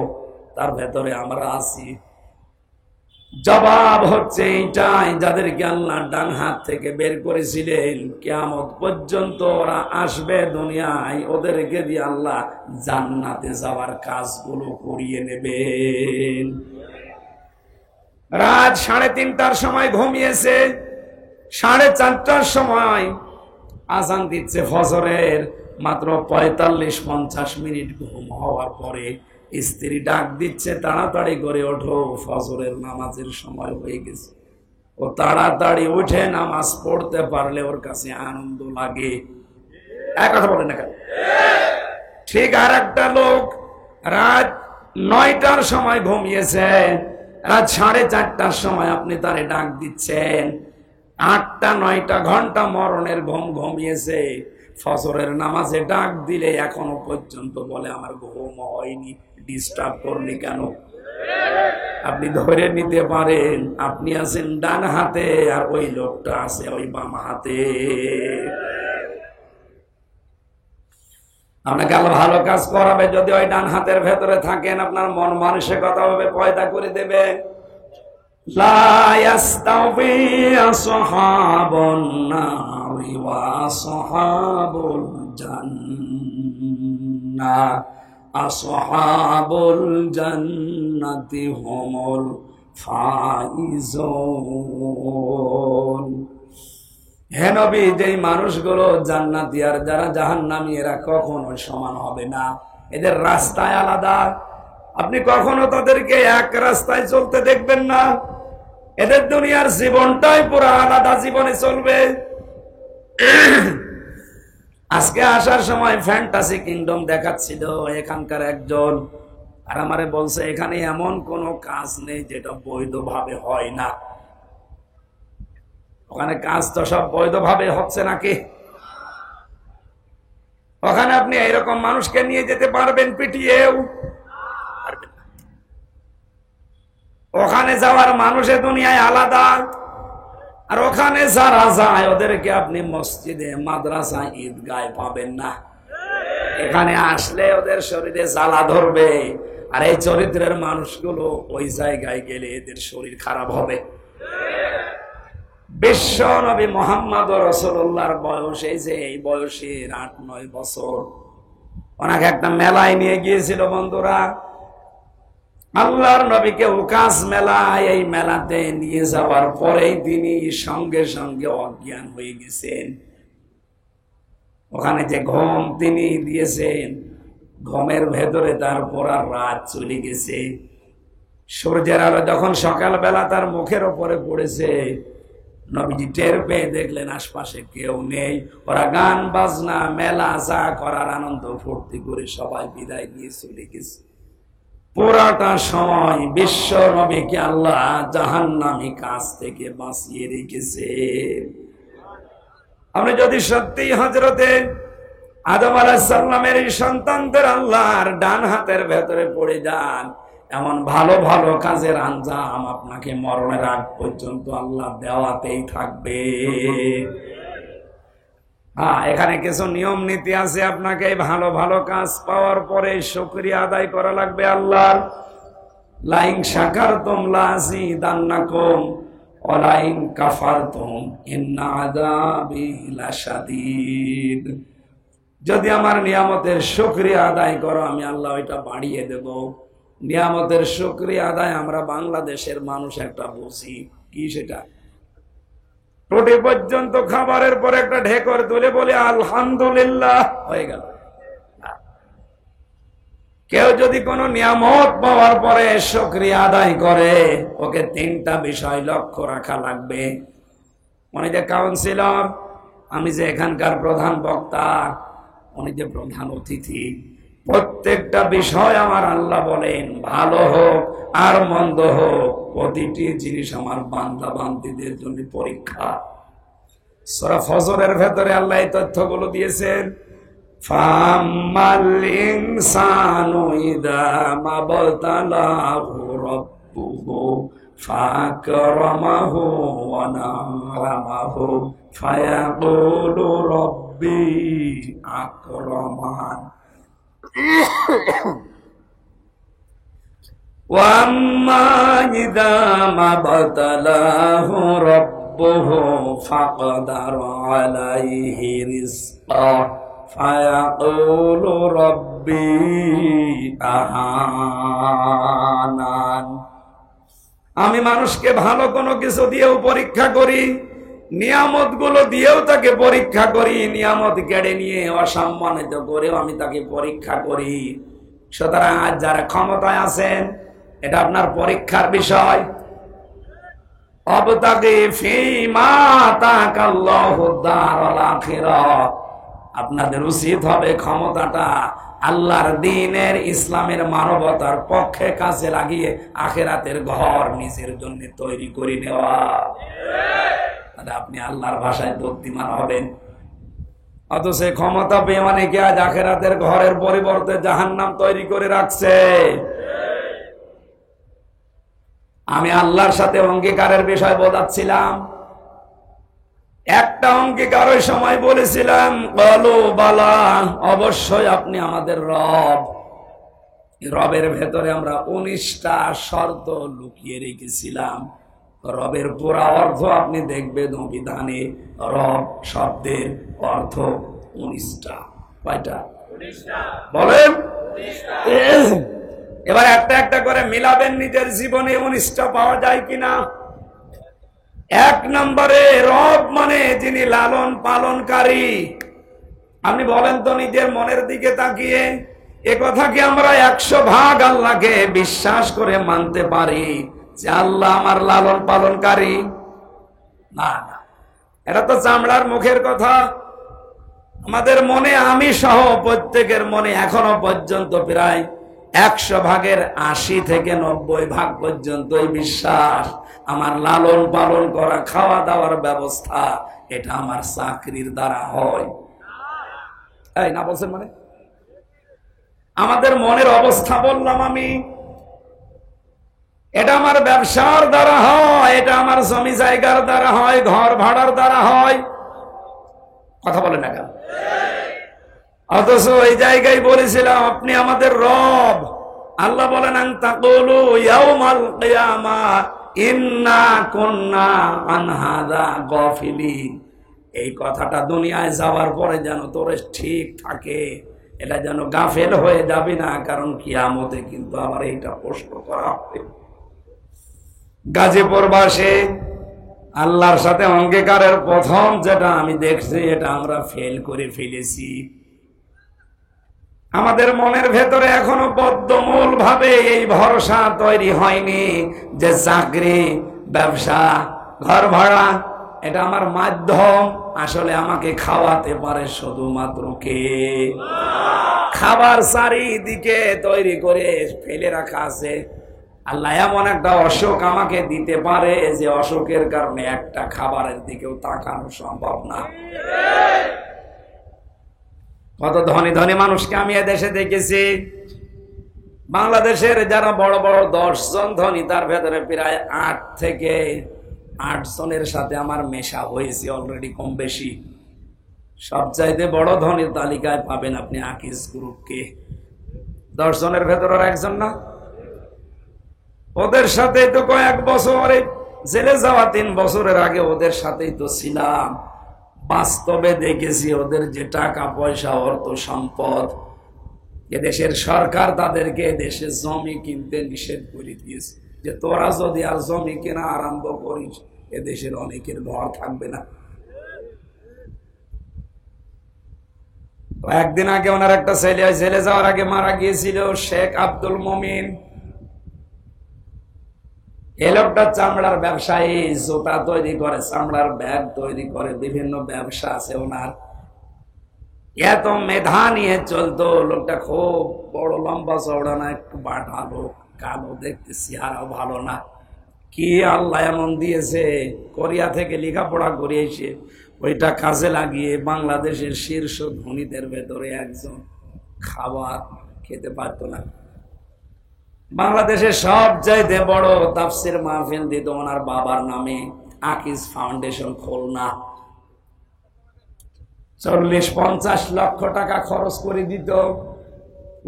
S1: তার ভেতরে আমরা আছি। জবাব হচ্ছে এইটাই, যাদেরকে আল্লাহ ডান হাত থেকে বের করেছিলেন, কিয়ামত পর্যন্ত ওরা আসবে দুনিয়ায়, ওদেরকে দিয়ে আল্লাহ জান্নাতে যাওয়ার কাজগুলো করিয়ে নেবেন। রাত 3:30টার সময় ঘুমিয়েছে, 4:30টার সময় আযান দিচ্ছে ফজরের, মাত্র 45-50 মিনিট ঘুম হওয়ার পরে স্ত্রী ডাক দিচ্ছে, তাড়াতাড়ি করে ওঠো, ফজরের নামাজের সময় হয়ে গেছে। ও তাড়াতাড়ি উঠে নামাজ পড়তে পারলে ওর কাছে আনন্দ লাগে। এক কথা বলেন না কেন? ঠিক আর একটা লোক রাত 9টার সময় ঘুমিয়েছে, রাত 4:30টার সময় আপনি তারে ডাক দিচ্ছেন, 8-9 ঘন্টা মরণের ঘুম ঘুমিয়েছে, ফজরের নামাজে ডাক দিলে এখনো পর্যন্ত বলে আমার ঘুম হয়নি, ডিস্টার্ব করলি কেন? আপনি ধরে নিতে পারেন আপনি আছেন ডান হাতে আর ওই লোকটা আছে ওই বাম হাতে। আপনাকে আল্লাহ ভালো কাজ করাবে যদি ওই ডান হাতের ভেতরে থাকেন, আপনার মন মানসিকতা ভাবে পয়দা করে দেবে। লা ইয়াস্তাউই আসহাবুন নারি ওয়া আসহাবুল জান্নাহ, আসহাবুল জান্নাতি হুমুল ফাইজুন। হে নবী, যেই মানুষগুলো জান্নাতি আর যারা জাহান্নামী এরা কখনো সমান হবে না, এদের রাস্তায় আলাদা। আপনি কখনো তাদেরকে এক রাস্তায় চলতে দেখবেন না, এদের দুনিয়ার জীবনটাই পুরো আলাদা জীবনে চলবে। আজকে আসার সময় ফ্যান্টাসি কিংডম দেখাচ্ছিল এখানকার একজন, আর আমারে বলছে এখানে এমন কোন কাজ নেই যেটা বৈধভাবে হয় না। ওখানে কাজ তো সব বৈধভাবে হচ্ছে নাকি? ওখানে আপনি এরকম মানুষকে নিয়ে যেতে পারবেন পিটিয়েও? ওখানে যাওয়ার মানুষের দুনিয়ায় আলাদা, আর ওখানে যারা যায় ওদেরকে আপনি মসজিদে, মাদ্রাসা, ঈদগায় পাবেন না। এখানে আসলে ওদের শরীরে জ্বালা ধরবে, আর এই চরিত্রের মানুষগুলো ওই জায়গায় গেলে এদের শরীর খারাপ হবে। বিশ্ব নবী মুহাম্মদ রাসূলুল্লাহর বয়স এই যে এই বয়সের 8-9 বছর, ওনাকে একটা মেলায় নিয়ে গিয়েছিল বন্ধুরা। আল্লাহর নবীকে উকাস মেলায়, এই মেলাতে নিয়ে যাওয়ার পরেই তিনি সঙ্গে সঙ্গে অজ্ঞান হয়ে গেছেন। ওখানে যে ঘুম তিনি দিয়েছেন, ঘুমের ভেতরে তার পুরা রাত চলে গেছে। সূর্যের আলো যখন সকালবেলা তার মুখের উপরে পড়েছে, নবীজি টের পেয়ে দেখলেন আশপাশে কেউ নেই। ওরা গান বাজনা, মেলা যা করার আনন্দ ফুর্তি করে সবাই বিদায় নিয়ে চলে গেছে। পুরাটা সময় বিশ্ব নবীকে আল্লাহ জাহান্নামী কাজ থেকে বাঁচিয়ে রেখেছে। আপনি যদি সত্যি হযরতে আদম আলাইহিস সালামের এই সন্তানদের আল্লাহর ডান হাতের ভেতরে পড়ে যান, এমন ভালো ভালো কাজের আঞ্জাম আপনাকে মরণের আগ পর্যন্ত আল্লাহ দেওয়াতেই থাকবে। এখানে কিছু নিয়ম নীতি আছে। আপনাকে ভালো ভালো কাজ পাওয়ার পরে শুকরিয়া আদায় করা লাগবে আল্লাহর। লাইন শাকারতুম লাযিদান্নাকুম ওয়া লাইন কাফারতুম ইন্না আযাবি লাশাদীদ। যদি আমার নিয়ামতের শুকরিয়া আদায় করো আমি আল্লাহ ওইটা বাড়িয়ে দেব। নিয়ামতের শুকরিয়া আদায় আমরা বাংলাদেশের মানুষ একটা বুঝি কি, সেটা রুটি পর্যন্ত খাবারের পর একটা ঢেকর তুলে বলে আলহামদুলিল্লাহ, হয়ে গেল। কেউ যদি কোনো নিয়ামত পাওয়ার পরে শুকরিয়া আদায় করে, ওকে 3টা বিষয় লক্ষ্য রাখা লাগবে। উনি যে কাউন্সিলর, আমি যে এখানকার প্রধান বক্তা, উনি যে প্রধান অতিথি, প্রত্যেকটা বিষয় আমার আল্লাহ বলেন ভালো হোক আর মন্দ হোক, প্রতিটি জিনিস আমার বান্দা বান্দীদের জন্য পরীক্ষা। সূরা ফজরের ভেতরে আল্লাহ এই তথ্যগুলো দিয়েছেন। ফাম্মাল ইনসানু ইযা মাবতালাহু রাব্বুহু ফাকরামাহু ওয়া না'আমাহু ফায়াকুলু রাব্বি আকরামান। وَأَمَّا إِذَا مَا ابْتَلَاهُ رَبُّهُ فَقَدَرَ عَلَيْهِ رِزْقَهُ فَيَقُولُ رَبِّي أَهَانَنِ। আমি মানুষকে ভালো কোনো কিছু দিয়েও পরীক্ষা করি, নিয়ামত গুলো দিয়েও তাকে পরীক্ষা করি, নিয়ামত কেড়ে নিয়ে অসম্মানিত করেও আমি তাকে পরীক্ষা করি। সুতরাং আজ যারা ক্ষমতায় আছেন, এটা আপনার পরীক্ষার বিষয়। অবতাগি ফীমা আতাকাল্লাহু দারাল আখিরাহ। আপনাদের উচিত হবে ক্ষমতাটা আল্লাহর দ্বীনের, ইসলামের, মানবতার পক্ষে কাজে লাগিয়ে আখিরাতের ঘর নিজের জন্য তৈরি করে নেওয়া। তাহলে আপনি আল্লাহর ভাষায় বুদ্ধিমান হবেন। অথচ ক্ষমতা পেয়ে মানে কি আজ আখেরাতের ঘরের পরিবর্তে জাহান্নাম তৈরি করে রাখছে। আমি আল্লাহর সাথে অঙ্গীকারের বিষয় বোঝাচ্ছিলাম। একটা অঙ্গীকার ওই সময় বলেছিলাম, বলো বালা, অবশ্যই আপনি আমাদের রব। রবের ভেতরে আমরা 19টা শর্ত লুকিয়ে রেখেছিলাম। রবের পুরা অর্থ আপনি দেখবেন অভিধানে রব শব্দের অর্থ 19টা। কয়টা? বলেন। এবার একটা একটা করে মিলাবেন নিজের জীবনে 19টা পাওয়া যায় কিনা। 1 নম্বরে রব মানে যিনি লালন পালনকারী। আপনি বলেন তো নিজের মনের দিকে তাকিয়ে, এ কথা কি আমরা 100% আল্লাহকে বিশ্বাস করে মানতে পারি যে আল্লাহ আমার লালন পালনকারী? না না, এটা তো চামড়ার মুখের কথা। আমাদের মনে, আমি সহ প্রত্যেকের মনে এখনো পর্যন্ত প্রায় 100 ভাগের 80 থেকে 90 ভাগ পর্যন্ত এই বিশ্বাস আমার লালন পালন করা, খাওয়া দাওয়ার ব্যবস্থা এটা আমার চাকরির দ্বারা হয়। এই না বলছেন মানে আমাদের মনের অবস্থা বললাম আমি। এটা আমার ব্যবসার দ্বারা হয়, এটা আমার জমি জায়গার দ্বারা হয়, ঘর ভাড়ার দ্বারা হয়। কথা বলেন না কেন? অথচ এই জায়গায় বলেছিলাম আপনি আমাদের রব। আল্লাহ বলেন আনতাকুলু ইয়াউমাল কিয়ামাহ ইন্না কুন্না আন হাযা গাফিলিন। এই কথাটা দুনিয়ায় যাওয়ার পরে যেন তোর ঠিক থাকে, এটা যেন গাফেল হয়ে যাবে না, কারণ কিয়ামতে কিন্তু আবার এইটা প্রশ্ন করা হবে। গাজীপুরবাসী আল্লাহর সাথে অঙ্গীকারের প্রথম যেটা আমি দেখছি, এটা আমরা ফেল করে ফেলেছি। আমাদের মনের ভেতরে এখনো বদ্ধমূল ভাবে এই ভরসা তৈরি হয়নি যে চাকরি, ব্যবসা, ঘর ভাড়া এটা আমার মাধ্যম। আসলে আমাকে খাওয়াতে পারে শুধুমাত্র কে? খাবার চারিদিকে তৈরি করে ফেলে রাখা আছে। আল্লাহ এমন একটা অসুখ আমাকে দিতে পারে যে অসুখের কারণে একটা খাবারের দিকেও তাকানো সম্ভব না। কত ধনী ধনী মানুষকে আমি এদেশে দেখেছি। বাংলাদেশের যারা বড় বড় 10 জন ধনী, তার ভেতরে প্রায় 8 থেকে 8 জনের সাথে আমার মেশা হয়েছে অলরেডি, কম বেশি। সবচাইতে বড় ধনীর তালিকায় পাবেন আপনি আকিজ গ্রুপকে। 10 জনের ভেতরে একজন না? ওদের সাথে তো কয়েক বছরে জেলে যাওয়া, 3 বছরের আগে ওদের সাথেই তো ছিলাম। বাস্তবে দেখেছি ওদের যে টাকা পয়সা, অর্থ সম্পদ, এদেশের সরকার তাদেরকে দেশে জমি কিনতে নিষেধ করে দিয়েছে যে তোরা যদি আর জমি কেনা আরম্ভ করিস এদেশের অনেকের ঘর থাকবে না। একদিন আগে ওনার একটা ছেলে জেলে যাওয়ার আগে মারা গিয়েছিল, শেখ আব্দুল মমিন। এই লোকটা চামড়ার ব্যবসায়ী, জুতা তৈরি করে, চামড়ার ব্যাগ তৈরি করে, বিভিন্ন ব্যবসা আছে ওনার। এত মেধা নিয়ে চলতো লোকটা, খুব বড় লম্বা চওড়া না, একটু বাটা লোক, কালো দেখতে, চেহারাও ভালো না। কি আল্লাহ এমন দিয়েছে, কোরিয়া থেকে লেখাপড়া করে এসে ওইটা কাজে লাগিয়ে বাংলাদেশের শীর্ষ ধনীদের ভেতরে একজন। খাবার খেতে পারতো না। বাংলাদেশের সবচাইতে বড় তাফসির মাহফিল দিত ওনার বাবার নামে, আকিজ ফাউন্ডেশন খুলনা। 40-50 লক্ষ টাকা খরচ করে দিত।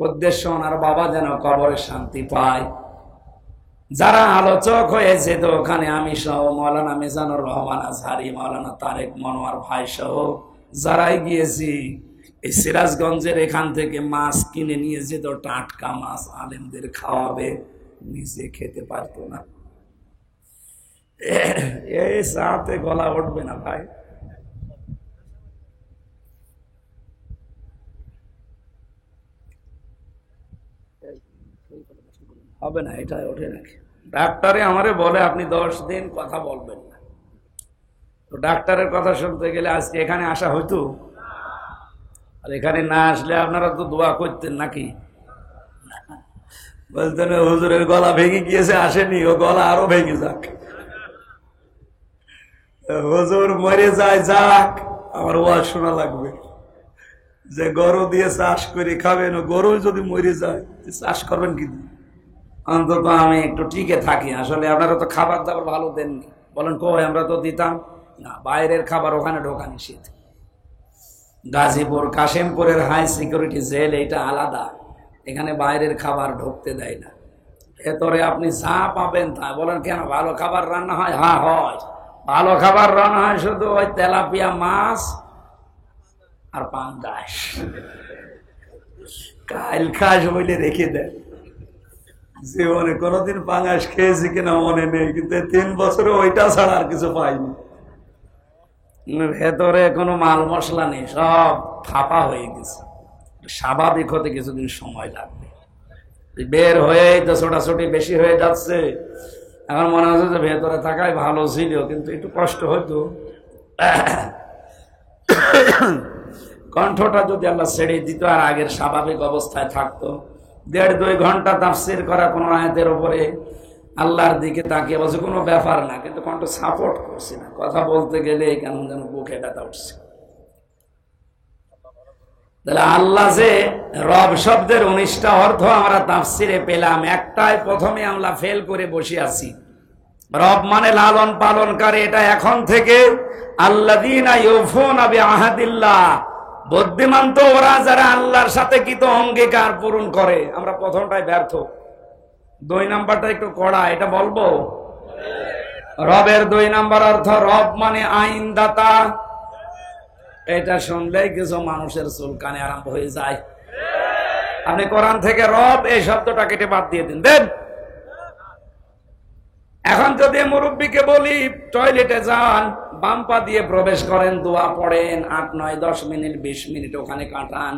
S1: উদ্দেশ্য ওনার বাবা যেন কবরে শান্তি পায়। যারা আলোচক হয়েছে তো ওখানে আমি সহ, মৌলানা মিজানুর রহমান আজহারি, মৌলানা তারেক মনোয়ার ভাই সহ যারাই গিয়েছি, এই সিরাজগঞ্জের এখান থেকে মাছ কিনে নিয়ে যেত, টাটকা মাছ, আলেমদের খাওয়াবে, নিজে খেতে পারতো না। এই সাথে গলা উঠবে না ভাই। হবে না, এটা ওঠে নাকি? ডাক্তারে আমারে বলে আপনি 10 দিন কথা বলবেন না। তো ডাক্তারের কথা শুনতে গেলে আজকে এখানে আসা হইতো? আর এখানে না আসলে আপনারা তো দোয়া করতেন নাকি? বলতেন হুজুরের গলা ভেঙে গিয়েছে, আসেনি, ও গলা আরো ভেঙে যাক। হুজুর মরে যায়, যাক, আমার ওয়াজ শোনা লাগবে যে গরু দিয়ে চাষ করে খাবেন, গরু যদি মরে যায় চাষ করবেন কি? অন্তত আমি একটু টিকে থাকি। আসলে আপনারা তো খাবার দাবার ভালো দেননি, বলেন কই আমরা তো দিতাম না, বাইরের খাবার ওখানে ঢোকা নিষেধ। গাজীপুর কাশিমপুরের হাই সিকিউরিটি জেল এটা আলাদা, এখানে বাইরের খাবার ঢুকতে দেয় না। ভেতরে আপনি যা পাবেন তা। বলেন কেন ভালো খাবার রান্না হয়? হ্যাঁ হয়, ভালো খাবার রান্না হয়, শুধু ওই তেলাপিয়া মাছ আর পাঙ্গাস, কাইল খাস বলে রেখে দেয়। জীবনে কোনোদিন পাঙ্গাস খেয়েছি কিনা মনে নেই, কিন্তু 3 বছরে ওইটা ছাড়া আর কিছু পাইনি। ভেতরে কোনো মাল মশলা নেই, সব ফাঁপা হয়ে গেছে। স্বাভাবিক হতে কিছুদিন সময় লাগবে। বের হয়ে তো ছোটাছুটি বেশি হয়ে যাচ্ছে। এখন মনে হচ্ছে যে ভেতরে থাকাই ভালো ছিল, কিন্তু একটু কষ্ট হতো। কণ্ঠটা যদি আল্লাহ ছেড়ে দিত আর আগের স্বাভাবিক অবস্থায় থাকতো, 1.5-2 ঘন্টা তাফসীর করা কোনো আয়াতের উপরে আল্লাহর দিকে তাকিয়ে বলছে কোনো ব্যাপার না, কিন্তু কণ্ঠ সাপোর্ট করছি না, কথা বলতে গেলে কেমন যেন বুকে ব্যথা উঠছে। তাহলে আল্লাহ যে রব শব্দের 19টা অর্থ আমরা তাফসীরে পেলাম, একটাই প্রথমে আমরা ফেল করে বসে আছি। রব মানে লালন পালনকারী। এটা এখন থেকে আল্লাযীনা ইউফুনা বিআহাদিল্লাহ, বুদ্ধিমান তো ওরা যারা আল্লাহর সাথে কৃত অঙ্গীকার পূরণ করে। আমরা প্রথমটাই ব্যর্থ, 2 নাম্বারটা একটু কড়া, এটা বলবো। রবের 2 নাম্বার অর্থ, রব মানে আইনদাতা। এটা শুনলেই কিছু মানুষের চুলকানি আরম্ভ হয়ে যায়। আপনি কোরআন থেকে রব এই শব্দটা কেটে বাদ দিয়ে দিন, দেন। এখন যদি মুরব্বীকে বলি টয়লেটে যান, বাম পা দিয়ে প্রবেশ করেন, দোয়া পড়েন, 8, 9, 10 মিনিট 20 মিনিট ওখানে কাটান,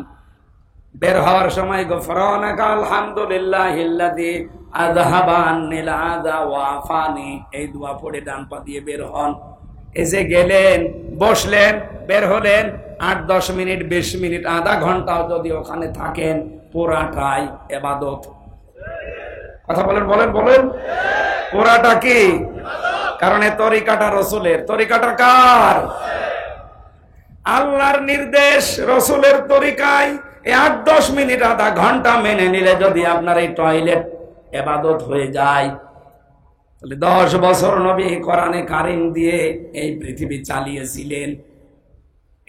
S1: বের হওয়ার সময় গফরানাকা আলহামদুলিল্লাহিল্লাযী আযহাবা আন্নিল আযা ওয়া আফানি, এই দোয়া পড়ে ডান পা দিয়ে বের হন। এই যে গেলেন, বসলেন, বের হলেন, 8, 10 মিনিট 20 মিনিট আধা ঘন্টাও যদি ওখানে থাকেন, পুরাটাই ইবাদত। কথা বলেন বলেন বলেন, পুরাটা কি? কারণ এই তরিকাটা রাসূলের। তরিকাটা কার? আল্লাহর নির্দেশ, রাসূলের তরিকায় 8-10 মিনিট আধা ঘন্টা মেনে নিলে যদি আপনার এই টয়লেট ইবাদত হয়ে যায়, তাহলে 10 বছর নবী কোরআনে কারিম দিয়ে এই পৃথিবী চালিয়েছিলেন।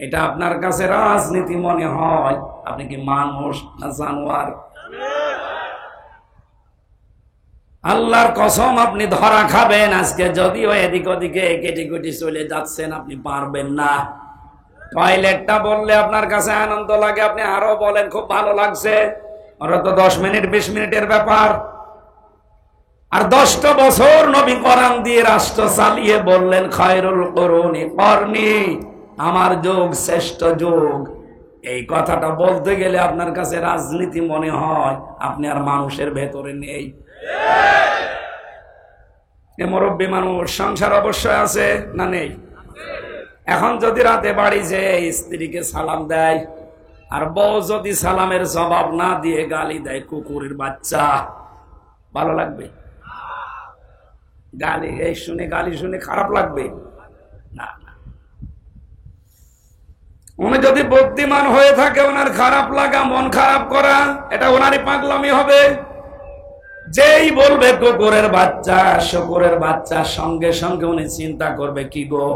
S1: এটা আপনার কাছে রাজনীতি মনে হয়? আপনি কি মানুষ না জানোয়ার? আল্লাহর কসম আপনি ধরা খাবেন আজকে। যদিও এদিক ওদিকে কেটে কেটে চলে যাচ্ছেন, আপনি পারবেন না। টয়লেটটা বললে আপনার কাছে আনন্দ লাগে, আপনি আরো বলেন খুব ভালো লাগছে। ওরা তো 10 মিনিট 20 মিনিটের ব্যাপার। আর 10টা বছর নবী কোরআন দিয়ে রাষ্ট্র চালিয়ে বললেন খায়রুল কুরুনি করনি, আমার যুগ শ্রেষ্ঠ যুগ। এই কথাটা বলতে গেলে আপনার কাছে রাজনীতি মনে হয়, আপনি আর মানুষের ভেতরে নেই। মুরব্বী মানুষ, সংসার অবশ্যই আছে না নেই? এখন যদি রাতে বাড়ি যে স্ত্রীকে সালাম দেয়, আর বউ যদি সালামের জবাব না দিয়ে গালি দেয়, কুকুরের বাচ্চা, ভালো লাগবে? গালি এই শুনে, গালি শুনে খারাপ লাগবে না? উনি যদি বুদ্ধিমান হয়ে থাকে, ওনার খারাপ লাগা, মন খারাপ করা, এটা ওনারই পাগলামি হবে। যেই বলবে কুকুরের বাচ্চা, শুকুরের বাচ্চা, সঙ্গে সঙ্গে উনি চিন্তা করবে কি গো,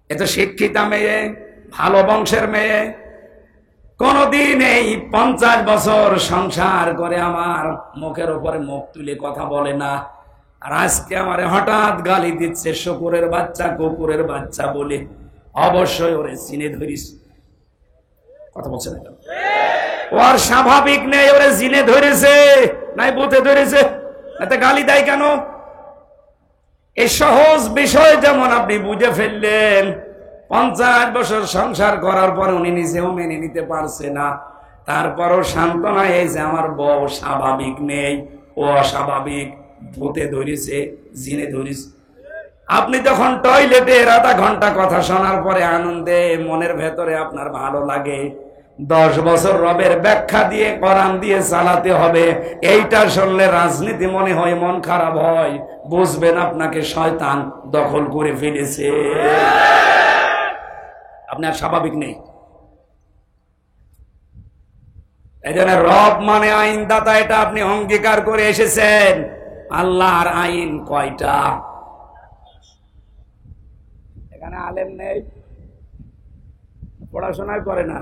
S1: এ তো শিক্ষিতা মেয়ে, ভালো বংশের মেয়ে, কোনদিন এই 50 বছর সংসার করে আমার মুখের উপরে মুখ তুলে কথা বলে না, আর আজকে আমার হঠাৎ গালি দিচ্ছে শুকুরের বাচ্চা, কুকুরের বাচ্চা বলে। অবশ্যই ওরে চিনে ধরিস। কথা বলছে না, ওর স্বাভাবিক নেই, ওরে জিনে ধরেছে নাই বুথে ধরেছে, এতে গালি দেয় কেন? এই সহজ বিষয় যেমন আপনি বুঝে ফেললেন, 50 বছর সংসার করার পর উনি নিজেও মেনে নিতে পারছে না, তারপরও সান্ত্বনা এই যে আমার বউ স্বাভাবিক নেই, ও অস্বাভাবিক, ভূতে ধরেছে, জিনে ধরেছে। আপনি যখন টয়লেটে আধা ঘন্টা কথা শোনার পরে আনন্দে মনের ভেতরে আপনার ভালো লাগে, 10 বছর রবের ব্যাখ্যা দিয়ে কোরআন দিয়ে চালাতে হবে, এইটা শুনলে রাজনীতি মনে হয়, মন খারাপ হয়। বুঝবেন আপনাকে শয়তান দখল করে ফেলেছে, আপনি আর স্বাভাবিক নেই। এই জন্য রব মানে আইনদাতা, এটা আপনি অঙ্গীকার করে এসেছেন। আল্লাহর আইন কয়টা? এখানে আলেম নেই, পড়াশোনা করে না।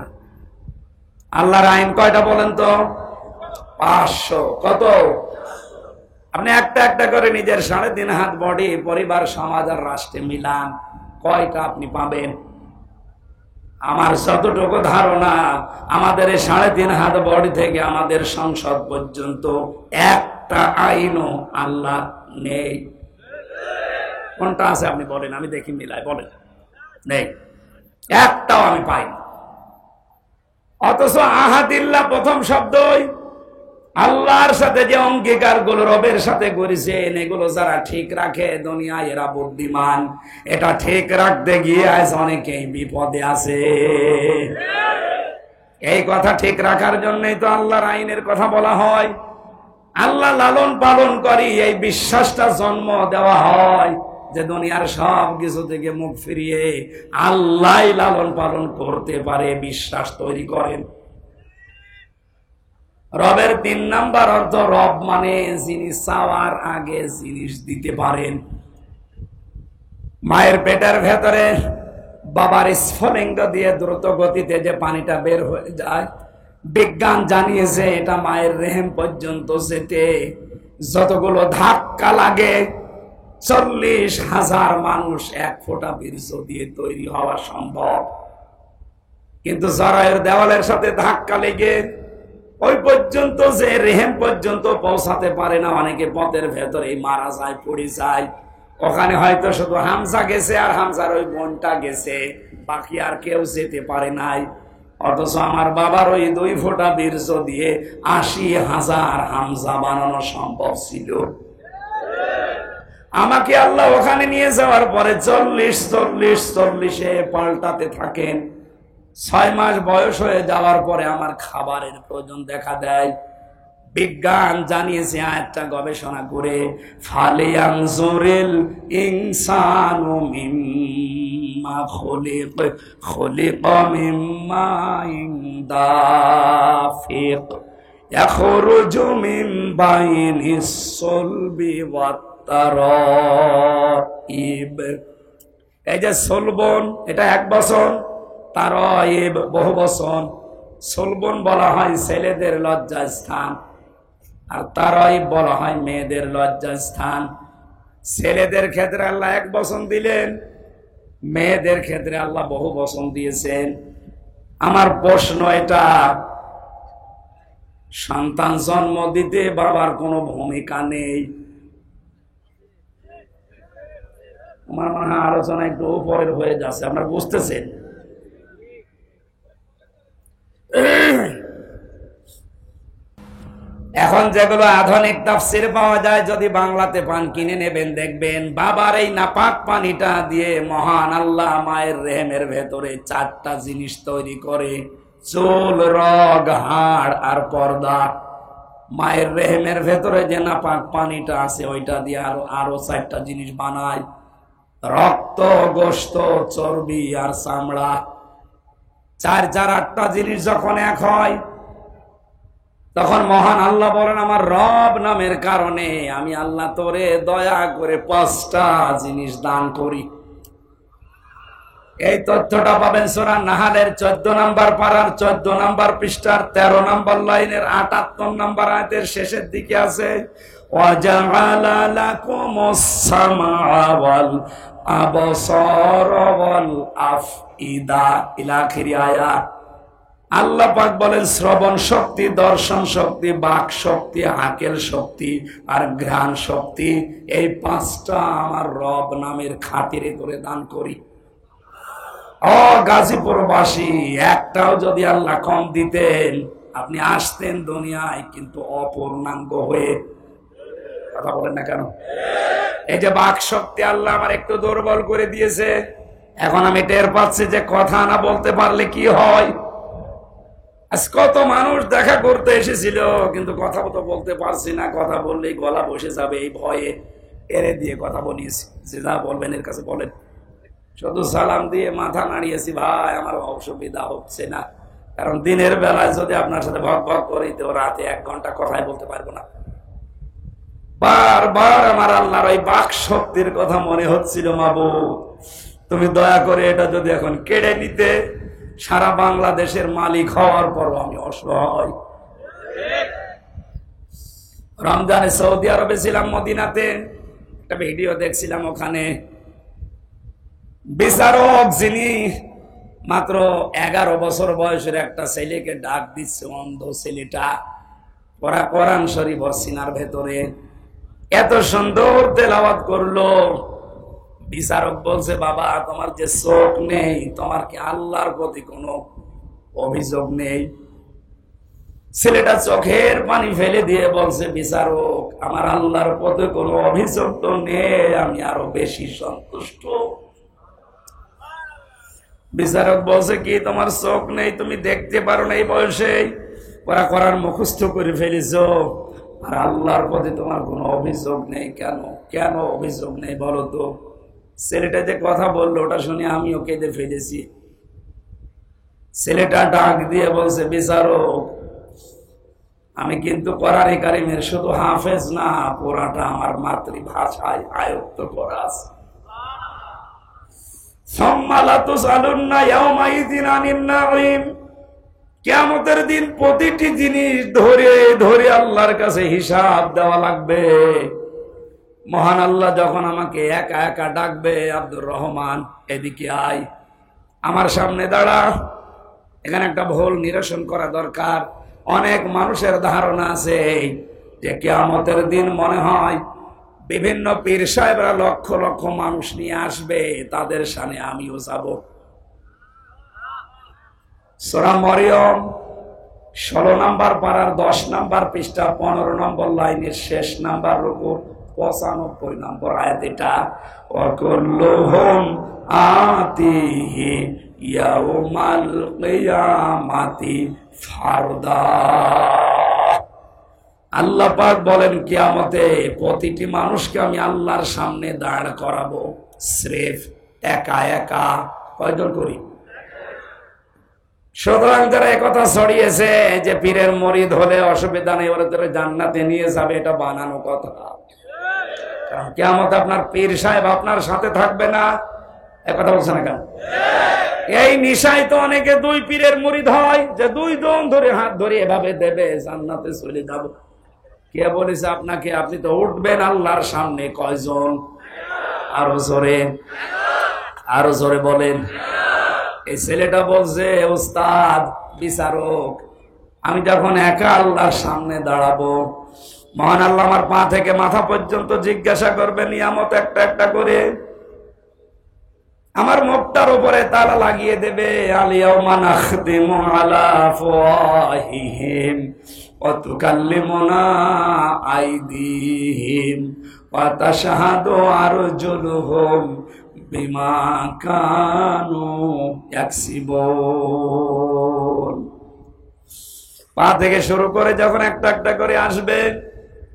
S1: আল্লাহর আইন কয়টা বলেন তো? 500। কত? আপনি একটা একটা করে নিজের 3.5 হাত বডি, পরিবার, সমাজ আর রাষ্ট্রে মিলান, কয়টা আপনি পাবেন? আমার যতটুকু ধারণা, আমাদের এই 3.5 হাত বডি থেকে আমাদের সংসদ পর্যন্ত একটা আইনও আল্লাহ নেই। কোনটা আছে আপনি বলেন, আমি দেখি মিলাই, বলেন। নেই, একটাও আমি পাই না। অথচ আহাদিল্লাহ প্রথম শব্দই আল্লাহর সাথে যে অঙ্গীকার গুলো রবের সাথে করেছেন, এগুলো যারা ঠিক রাখে দুনিয়ায় এরা বুদ্ধিমান। এটা ঠিক রাখতে গিয়ে আজ অনেকেই বিপদে আছে। এই কথা ঠিক রাখার জন্যই তো আল্লাহর আইনের কথা বলা হয়। আল্লাহ লালন পালন করি, এই বিশ্বাসটা জন্ম দেওয়া হয় যে দুনিয়ার সব কিছু থেকে মুখ ফিরিয়ে আল্লাহ লালন পালন করতে পারে, বিশ্বাস তৈরি করেন। রবের 3 নাম্বার অর্থ, রব মানে যিনি চাওয়ার আগে জিনিস দিতে পারেন। মায়ের পেটের ভেতরে বাবার স্ফুলিঙ্গ দিয়ে দ্রুত গতিতে যে পানিটা বের হয়ে যায়, বিজ্ঞান জানিয়েছে এটা মায়ের রেহেম পর্যন্ত যেতে যতগুলো ধাক্কা লাগে, 40,000 মানুষ 1 ফোঁটা বীর্য দিয়ে তৈরি হওয়া সম্ভব। কিন্তু জরায়ুর দেওয়ালের সাথে ধাক্কা লেগে ওই পর্যন্ত যে রেহেম পর্যন্ত পৌঁছাতে পারে না, অনেকে পথের ভেতরে মারা যায়, পড়ে যায়। ওখানে হয়তো শুধু হামজা গেছে আর হামজার ওই বোনটা গেছে, বাকি আর কেউ যেতে পারে নাই। অথচ আমার বাবার ওই 2 ফোঁটা বীর্য দিয়ে 80,000 হামজা বানানো সম্ভব ছিল। আমাকে আল্লাহ ওখানে নিয়ে যাওয়ার পরে 40 পাল্টাতে থাকেন। 6 মাস বয়স হয়ে যাওয়ার পরে আমার খাবারের প্রয়োজন দেখা দেয়। বিজ্ঞান জানিয়েছে, একটা গবেষণা করে, ফালিয়ানজুরিল ইনসানু মিম্মা খুলিকা মিম্মা দাফিক ইয়াখরুজু মিন বাইনিস সুলবি ওয়াত তারাইব। এই যে সলবন, এটা 1 বছর, তারাইব বহু বছর। সলবন বলা হয় ছেলেদের লজ্জাস্থান, আর তারাইব বলা হয় মেয়েদের লজ্জাস্থান। ছেলেদের ক্ষেত্রে আল্লাহ 1 বছর দিলেন, মেয়েদের ক্ষেত্রে আল্লাহ বহু বছর দিয়েছেন। আমার প্রশ্ন এটা, সন্তান জন্ম দিতে বাবার কোনো ভূমিকা নেই? আমার মনে হয় আলোচনা একটু উপরের হয়ে যাচ্ছে, আপনারা বুঝতেছেন? এখন যেগুলো আধুনিক তাফসির পাওয়া যায়, যদি বাংলাতে পান কিনে নেবেন, দেখবেন বাবার এই নাপাক পানিটা দিয়ে মহান আল্লাহ মায়ের রেহেমের ভেতরে 4টা জিনিস তৈরি করে, চুল, রগ, হাড় আর পর্দা। মায়ের রেহেমের ভেতরে যে নাপাক পানিটা আছে ওইটা দিয়ে আরো 4টা জিনিস বানায়, রক্ত, গোশত, চর্বি আর চামড়া। 8টা জিনিস যখন এক হয়, তখন মহান আল্লাহ বলেন, আমার রব নামের কারণে আমি আল্লাহ তোরে দয়া করে 5টা জিনিস দান করি। এই তথ্যটা পাবেন সূরা নাহালের 14 নম্বর পারার 14 নম্বর পৃষ্ঠার 13 নম্বর লাইনের 78 নম্বর আয়াতের শেষের দিকে আছে, ওয়াজআলা লাকুমুস সামআ ওয়াল আবসারা ওয়াল আফইদা ইলা আখিরি আয়াত। আল্লাহ পাক বলেন, শ্রবণ শক্তি, দর্শন শক্তি, বাক শক্তি, আকেল শক্তি আর ঘ্রাণ শক্তি, এই 5টা আমার রব নামের খাতিরে করে দান করি। ও গাজীপুরবাসী, একটাও যদি আল্লাহ কম দিতেন, আপনি আসতেন দুনিয়ায় কিন্তু অপূর্ণাঙ্গ হয়ে। কথা বলেন না কেন? এই যে বাক শক্তি আল্লাহ আমার একটু দুর্বল করে দিয়েছে, এখন আমি টের পাচ্ছি যে কথা না বলতে পারলে কি হয়। আজ কত মানুষ দেখা করতে এসেছিল, কিন্তু কথা তো বলতে পারছি না, কথা বললেই গলা বসে যাবে এই ভয়ে। এরে দিয়ে কথা বলিয়েছি যে যা বলবেন এর কাছে বলেন। শুধু সালাম দিয়ে মাথা নাড়িয়েছি, ভাই আমার অসুবিধা হচ্ছে না, কারণ দিনের বেলায় যদি আপনার সাথে ভক ভক করি তো রাতে 1 ঘন্টা কথাই বলতে পারবো না। বারবার আমার আল্লাহর ওই বাক শক্তির কথা মনে হচ্ছিল, মাবুদ তুমি দয়া করে এটা যদি এখন কেড়ে নিতে, সারা বাংলাদেশের মালিক হওয়ার পরও আমি অসহায়। রমজানে সৌদি আরবে ছিলাম, মদিনাতে একটা ভিডিও দেখছিলাম, ওখানে বিচারক যিনি মাত্র 11 বছর বয়সের একটা ছেলেকে ডাক দিচ্ছে, অন্ধ ছেলেটা, ওরা কোরআন শরীফ ওর সিনার ভেতরে এত সুন্দর তেলাওয়াত করলো। বিচারক বলছে, বাবা তোমার যে চোখ নেই, তোমার কি আল্লাহর প্রতি কোনো অভিযোগ নেই? ছেলেটা চোখের পানি ফেলে দিয়ে বলছে, বিচারক আমার আল্লাহর প্রতি কোনো অভিযোগ তো নেই, আমি আরো বেশি সন্তুষ্ট। বিচারক বলছে, কি তোমার চোখ নেই, তুমি দেখতে পারো না এই বয়সে, ওরা করার মুখস্থ করে ফেলেছ, আর আল্লাহর প্রতি তোমার কোনো অভিযোগ নেই? কেন কেন অভিযোগ নেই বলো তো? ছেলেটা যে কথা বললো ওটা শুনে আমিও কেঁদে ফেলেছি। ছেলেটা ডাক দিয়ে বলছে, বিচারক আমি কিন্তু কোরআনে কারিমের শুধু হাফেজ না, পুরাটা আমার মাতৃভাষায় আয়ত্ত করা আছে। কিয়ামতের দিন প্রতিটি জিনিস ধরে ধরে আল্লাহর কাছে হিসাব দেওয়া লাগবে। মহান আল্লাহ যখন আমাকে একা একা ডাকবে, আব্দুর রহমান এদিকে আয়, আমার সামনে দাঁড়া, এখানে একটা ভুল নিরসন করা দরকার। অনেক মানুষের ধারণা আছে যে কিয়ামতের দিন মনে হয় বিভিন্ন পীর সাহেবরা লক্ষ লক্ষ মানুষ নিয়ে আসবে, তাদের সামনে আমিও যাব। সূরা মরিয়ম 16 নম্বর পারার 10 নম্বর পৃষ্ঠা 15 নম্বর লাইনের শেষ নাম্বার রুকু 95 নম্বর আয়াত এটা, ওয়াকুল্লুহুম আতিহি ইয়াউমাল কিয়ামাতি ফারদা। আল্লাহ পাক বলেন কিয়ামতে প্রতিটি মানুষকে আমি আল্লাহর সামনে দাঁড় করাবো, স্রেফ একা একা। কয়জন করি? সুতরাং যারা একথা ছড়িয়েছে যে পীরের মরিদ হলে অসুবিধা নেই, ওরা তোরা জান্নাতে নিয়ে যাবে, এটা বানানো কথা। কারণ কিয়ামতে আপনার পীর সাহেব আপনার সাথে থাকবে না, একথা বলছে না কেন? এই নিশায় তো অনেকে 2 পীরের মুরিদ হয়, যে 2 জন ধরে হাত ধরে এভাবে দেবে, জান্নাতে চলে যাব। কে বলেছে আপনাকে? আপনি তো উঠবেন আল্লাহর সামনে। কয়জন? আরো জোরে, আরো জোরে বলেন। এই ছেলেটা বলছে, ওস্তাদ বিচারক আমি যখন একা আল্লাহর সামনে দাঁড়াবো, মহান আল্লাহ আমার পা থেকে মাথা পর্যন্ত জিজ্ঞাসা করবে নিয়ামত একটা একটা করে, আমার মুখটার উপরে তালা লাগিয়ে দেবে। আলিয়াউমা নাখতিমু আলা আফওয়াহিহিম ওয়া তুকাল্লিমুনা আইদিহিম ওয়া তাশহাদু আরজুলুহুম বিমা কানু ইয়াকসিবুন। পা থেকে শুরু করে যখন একটা একটা করে আসবে,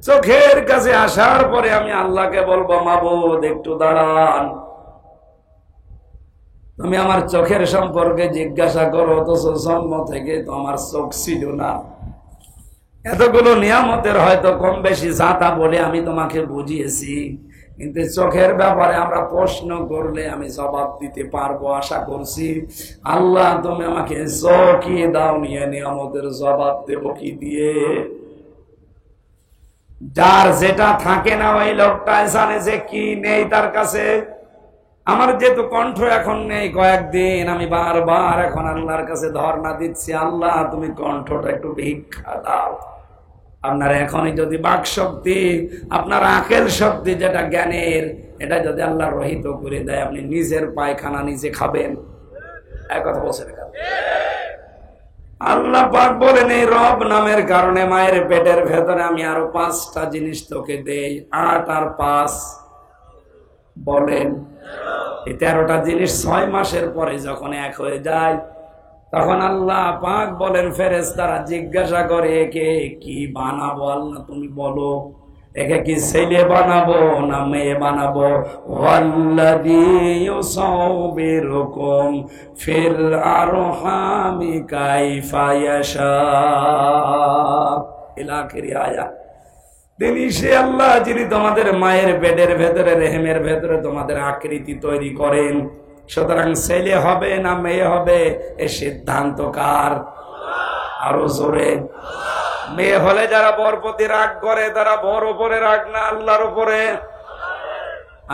S1: চোখের কাছে আসার পরে আমি আল্লাহকে বলবো, মাবুদ একটু দাঁড়ান, তুমি আমার চোখের সম্পর্কে জিজ্ঞাসা করো, অথচ জন্ম থেকে তো আমার চোখ ছিল না। এতগুলো নিয়ামতের হয়তো কম বেশি জাতা বলে আমি তোমাকে বুঝিয়েছি, কিন্তু চোখের ব্যাপারে আমরা প্রশ্ন করলে আমি জবাব দিতে পারবো আশা করছি। আল্লাহ তুমি আমাকে চোখই দাও, নিয়ে নিয়ামতের জবাব দেব কি দিয়ে? যার যেটা থাকে না ওই লোকটাই জানে যে কি নেই তার কাছে। আমার যেহেতু কণ্ঠ এখন নেই, কয়েকদিন আমি বারবার এখন আল্লাহর কাছে ধর্ণা দিচ্ছি, আল্লাহ তুমি কণ্ঠটা একটু ভিক্ষা দাও। আপনার এখনই যদি বাক শক্তি, আপনার আকেল শক্তি যেটা জ্ঞানের, এটা যদি আল্লাহ রহিত করে দেয়, আপনি নিজের পায়খানা নিজে খাবেন। এক কথা বলছেন। আল্লাহ পাক বলেন, এই রব নামের কারণে মায়ের পেটের ভেতরে আমি আরো 5টা জিনিস তোকে দেই। 8 আর 5 বলেন, এই 13টা জিনিস 6 মাসের পরে যখন এক হয়ে যায়, তখন আল্লাহ পাক বলেন ফেরেশতারা জিজ্ঞাসা করে, একে কি বানাবো? আল্লাহ তুমি বলো। একে কি ছেলে বানাবো না মেয়ে বানাবো? ওয়াল্লাযী ইউসাউবিরুকুম ফিল আরহামি কাইফা ইয়াশা ইলা আখিরি আয়াত। তিনি সে আল্লাহ যিনি তোমাদের মায়ের পেটের ভেতরে, রেহেমের ভেতরে তোমাদের আকৃতি তৈরি করেন। সুতরাং ছেলে হবে না মেয়ে হবে এ সিদ্ধান্ত কার? আরো জোরে। মেয়ে হলে যারা বর প্রতি রাগ করে তারা বর উপরে রাগ না আল্লাহর উপরে।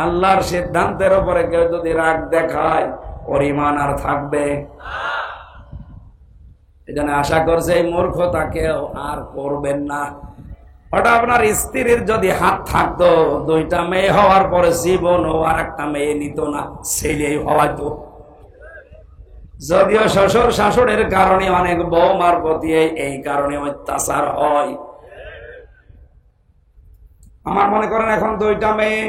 S1: আল্লাহর সিদ্ধান্তের উপরে কেউ যদি রাগ দেখায় ওর ঈমান আর থাকবে? এজন্য আশা করছে এই মূর্খ তাকে আর করবেন না। ওটা আপনার স্ত্রীর যদি হাত থাকতো, দুইটা মেয়ে হওয়ার পরে জীবন ও আর একটা মেয়ে নিত না, ছেলেই হওয়াতো। যদিও শ্বশুর শাশুড়ের কারণে অনেক বৌমার প্রতি এই কারণে অত্যাচার হয়। আমার মনে করেন এখন দুইটা মেয়ে,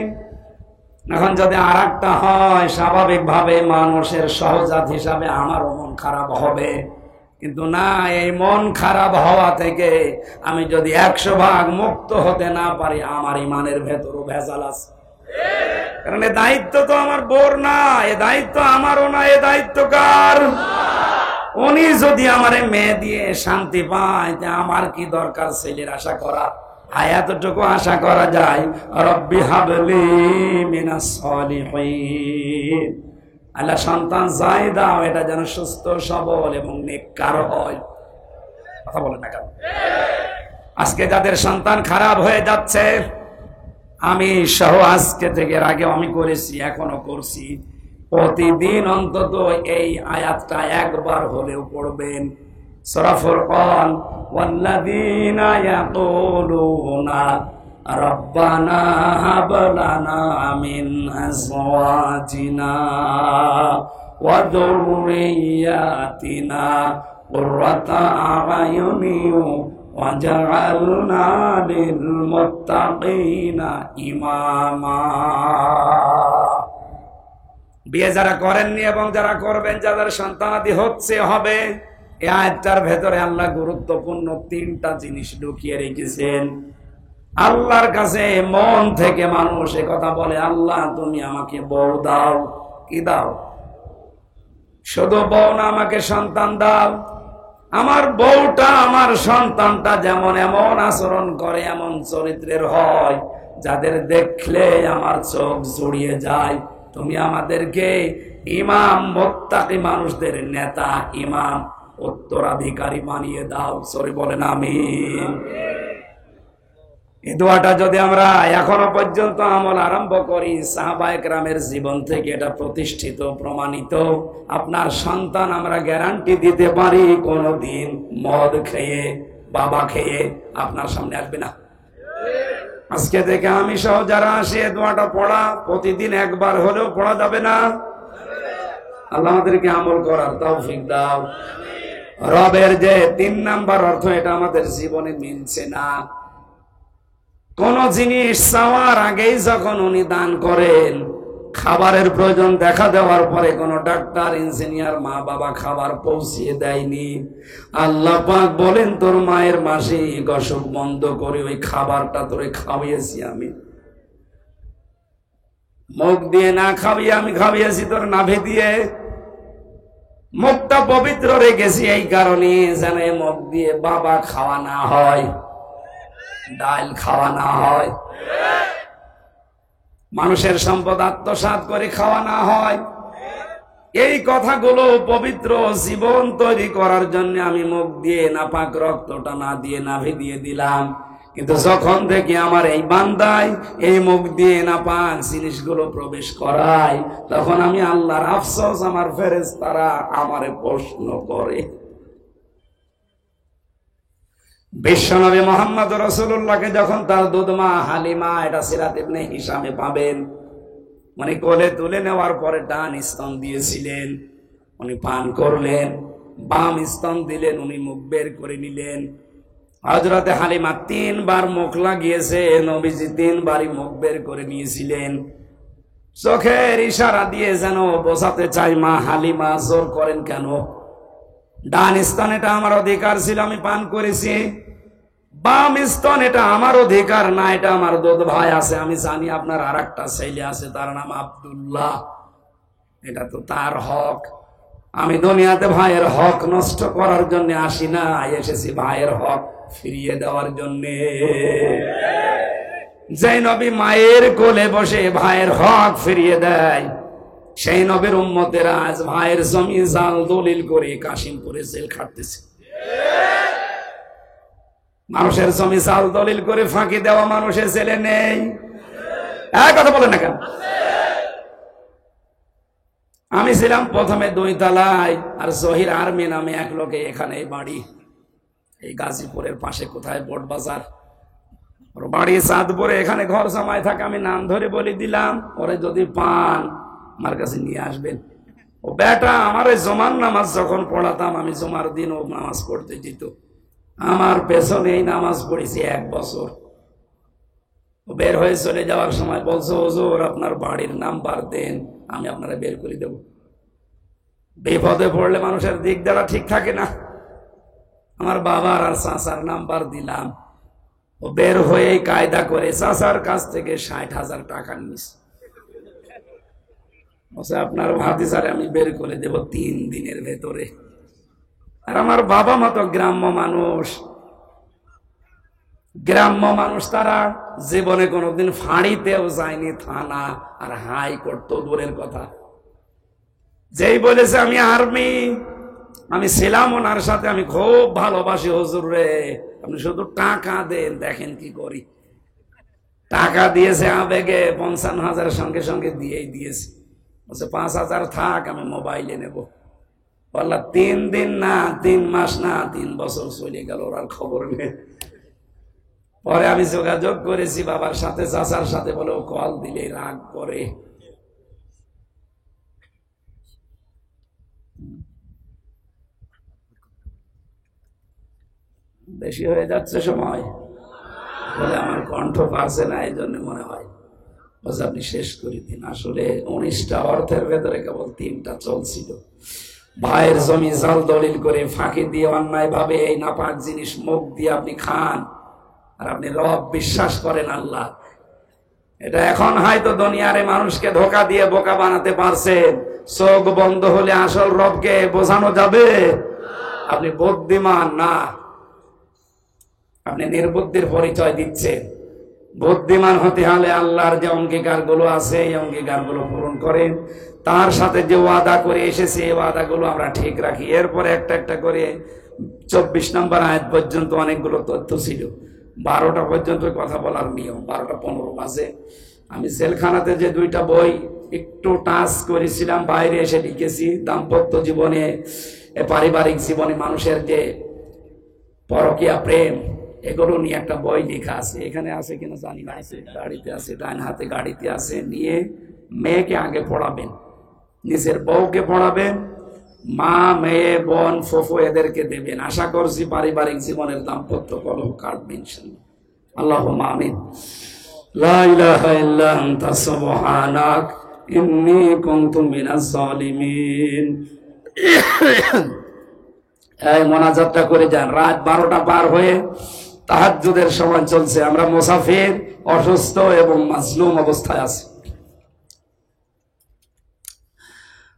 S1: এখন যদি আর একটা হয় স্বাভাবিকভাবে মানুষের সহজাত হিসাবে আমারও মন খারাপ হবে। কিন্তু না, এই মন খারাপ হওয়া থেকে আমি যদি 100 ভাগ মুক্ত হতে না পারি, আমার ইমানের ভেতরও ভেজাল আছে। কারণ এ দায়িত্ব তো আমার বোর না, এ দায়িত্ব আমারও না, এ দায়িত্ব কার? উনি যদি আমারে মেয়ে দিয়ে শান্তি পায়, আমার কি দরকার ছেলের আশা করা? এতটুকু আশা করা যায়, রব্বি হাবলি মিনাস সলিহিন, আল্লাহ সন্তান যাই দাও এটা যেন সুস্থ সবল এবং নেককার হয়। কথা বলেন না কেন? আজকে যাদের সন্তান খারাপ হয়ে যাচ্ছে, আমি সহ আজকে থেকে, আগে আমি করেছি এখনো করছি, প্রতিদিন অন্তত এই আয়াতটা একবার হলেও পড়বেন। সূরা ফুরকান, ওয়াল্লাযীনা ইয়াকুলুনা রব্বানা হাব লানা মিন আজওয়াজিনা ওয়া যুররিয়াতিনা কুররাতা আ'য়ুনিন ওয়াজআলনা লিল মুত্তাকিনা ইমামা। বিয়ে যারা করেননি এবং যারা করবেন, যাদের সন্তানাদি হচ্ছে হবে, এই আয়াতটার ভেতরে আল্লাহ গুরুত্বপূর্ণ 3টা জিনিস ঢুকিয়ে রেখেছেন। আল্লাহর কাছে মন থেকে মানুষ কথা বলে, আল্লাহ তুমি আমাকে বউ দাও। কি দাও? শুধু বউ না, আমাকে সন্তান দাও। আমার বউটা, আমার সন্তানটা যেমন এমন আচরণ করে, এমন চরিত্রের হয়, যাদের দেখলে আমার চোখ জুড়িয়ে যায়। তুমি আমাদেরকে ইমাম, মুত্তাকি মানুষদের নেতা, ইমাম, উত্তরাধিকারী বানিয়ে দাও। সরি বলেন আমিন। এই দোয়াটা যদি আমরা এখনো পর্যন্ত আমল আরম্ভ করি, সাহাবায়ে কেরামের জীবন থেকে এটা প্রতিষ্ঠিত, প্রমাণিত। আপনার সন্তান আমরা গ্যারান্টি দিতে পারি কোনদিন মদ খেয়ে, বাবা খেয়ে আপনার সামনে আসবে না। আজকে থেকে আমি সহ যারা আসে দোয়াটা পড়া প্রতিদিন একবার হলেও পড়া যাবে না? আল্লাহ আমাদেরকে আমল করার তৌফিক দাও। রবের যে 3 নাম্বার অর্থ, এটা আমাদের জীবনে মিলছে না। কোন জিনিস চাওয়ার আগেই যখন উনি দান করেন, খাবারের প্রয়োজন দেখা দেওয়ার পরে কোন ডাক্তার, ইঞ্জিনিয়ার, মা বাবা খাবার পৌঁছিয়ে দেয়নি। আল্লাহ পাক বলেন, তোর মায়ের মাসিক অসুখ বন্ধ করে ওই খাবারটা তোরে খাওয়িয়েছি আমি। মুখ দিয়ে না খাওয়িয়ে আমি খাওয়িয়েছি তোর নাভি দিয়ে। মুখটা পবিত্র রেখেছি এই কারণে যেন মুখ দিয়ে বাবা খাওয়া না হয়, ডাল খাওয়া না হয়, মানুষের সম্পদ আত্মসাৎ করে খাওয়া না হয়। এই কথাগুলো পবিত্র জীবন তৈরি করার জন্য আমি মুখ দিয়ে নাপাক রক্তটা না দিয়ে নাভি দিয়ে দিলাম। কিন্তু যখন থেকে আমার এই বান্দায় এই মুখ দিয়ে নাপাক জিনিসগুলো প্রবেশ করায়, তখন আমি আল্লাহর আফসোস, আমার ফেরেশতারা আমারে প্রশ্ন করে। বিশ্বনবী মুহাম্মদ রাসূলুল্লাহকে যখন তার দুধমা হালিমা, এটা সিরাত ইবনে হিশামে পাবেন, উনি কোলে তুলে নেওয়ার পরে ডান স্তন দিয়েছিলেন, উনি পান করলেন। বাম স্তন দিলেন, উনি মুখ বের করে নিলেন। হযরতে হালিমা 3 বার মুখ লাগিয়েছে, নবীজি 3 বারই মুখ বের করে নিয়েছিলেন। চোখের ইশারা দিয়ে যেন বোঝাতে চাই, মা হালিমা জোর করেন কেন? ডান স্তন, এটা আমার অধিকার ছিল, আমি পান করেছি। বাম স্তন এটা আমার অধিকার না, এটা আমার দুধ ভাই আছে, আমি জানি আপনার আর একটা ছেলে আছে তার নাম আব্দুল্লাহ, এটা তো তার হক। আমি দুনিয়াতে ভাইয়ের হক নষ্ট করার জন্য আসি না, এসেছি ভাইয়ের হক ফিরিয়ে দেওয়ার জন্য। যে নবী মায়ের কোলে বসে ভাইয়ের হক ফিরিয়ে দেয়, সেই নবীর উম্মতেরা আজ ভাইয়ের জমি জাল দলিল করে কাশিমপুরে জেল খাটতেছে। মানুষের জমি জাল দলিল করে ফাঁকি দেওয়া মানুষের ছেলে নেই, কথা বলে না কেন? আমি ছিলাম প্রথমে 2 তলায়, আর জহির আর্মি নামে এক লোকে এখানে বাড়ি, এই গাজীপুরের পাশে কোথায় বোট বাজার, ওর বাড়ি চাঁদপুরে, এখানে ঘর জামাই থাকে। আমি নাম ধরে বলে দিলাম, ওরে যদি পান আমার কাছে নিয়ে আসবেন। ও বেটা আমার জমার নামাজ যখন পড়াতাম, আমি জমার দিন ও নামাজ পড়তে দিত, আমার পেছনে এই নামাজ পড়েছি 1 বছর। ও বের হয়ে চলে যাওয়ার সময় বলছো, হুজুর আপনার বাড়ির নাম্বার দেন, আমি আপনারা বের করে দেব। বিপদে পড়লে মানুষের দিক দ্বারা ঠিক থাকে না। আমার বাবার আর চাচার নাম্বার দিলাম, ও বের হয়ে কায়দা করে চাচার কাছ থেকে 60,000 টাকা নিস। আপনার ভাতিজারে আমি বের করে দেব 3 দিনের ভেতরে। আর আমার বাবা মতো গ্রাম্য মানুষ, তারা জীবনে কোনোদিন ফাঁড়িতেও যায়নি, থানা আর হাইকোর্ট তো দূরের কথা। যেই বলেছে আমি আর্মি, আমি ছিলাম ওনার সাথে, আমি খুব ভালোবাসি হুজুর রে, আপনি শুধু টাকা দেন, দেখেন কি করি। টাকা দিয়েছে আবেগে 55,000 সঙ্গে সঙ্গে দিয়েই দিয়েছে। বলছে 5,000 থাক, আমি মোবাইলে নেব। বললাম 3 দিন না, 3 মাস না, 3 বছর চলে গেল, ওর আর খবর নেই। পরে আমি যোগাযোগ করেছি বাবার সাথে, চাচার সাথে, বলে ও কল দিলে রাগ করে। বেশি হয়ে যাচ্ছে সময়, বলে আমার কণ্ঠ পারছে না, এই জন্য মনে হয়। বলছে আপনি শেষ করে দিন। আসলে 19টা অর্থের ভেতরে কেবল 3টা চলছিল। ভাইয়ের জমি জাল দলিল করে ফাঁকি দিয়ে অন্যায় ভাবে এই নাপাক জিনিস মুখ দিয়ে আপনি খান, আর আপনি রব বিশ্বাস করেন আল্লাহ। এটা এখন হয়তো দুনিয়ারে মানুষকে ধোকা দিয়ে বোকা বানাতে পারছেন, চোখ বন্ধ হলে আসল রবকে বোঝানো যাবে? আপনি বুদ্ধিমান না, আপনি নির্বুদ্ধির পরিচয় দিচ্ছেন। বুদ্ধিমান হতে হলে আল্লাহর যে অঙ্গীকার গুলো আছে, এই অঙ্গীকার গুলো পূরণ করেন। তার সাথে যে ওয়াদা করে এসেছে, এই ওয়াদা গুলো আমরা ঠিক রাখি। এরপরে একটা একটা করে 24 নম্বর আয়াত পর্যন্ত অনেকগুলো তথ্য ছিল। 12টা পর্যন্ত কথা বলার নিয়ম, 12টা 15 বাজে। আমি জেলখানাতে যে 2টা বই একটু টাচ করেছিলাম, বাইরে এসে লিখেছি। দাম্পত্য জীবনে, পারিবারিক জীবনে মানুষের যে পরকীয়া প্রেম, এগুলো নিয়ে একটা বই লেখা আছে। এখানে আছে কিনা জানি না, আছে গাড়িতে আছে, ডান হাতে গাড়িতে আছে। নিয়ে মেয়েকে আগে পড়াবেন, নিজের বউকে পড়াবেন, মা, মেয়ে, বোন, ফুফু এদেরকে দেবেন। আশা করছি পারিবারিক জীবনের দাম্পত্য কলহ কাটবেন ইনশাআল্লাহ। আল্লাহুম্মা আমিন। লা ইলাহা ইল্লা আনতা সুবহানাক ইন্নী কুনতু মিনাজ জালিমিন। এই মোনাজাতটা করে যান। রাত 12টা পার হয়ে তাহাজ্জুদের সময় চলছে। আমরা মুসাফির, অসুস্থ এবং মাজলুম অবস্থায় আছি।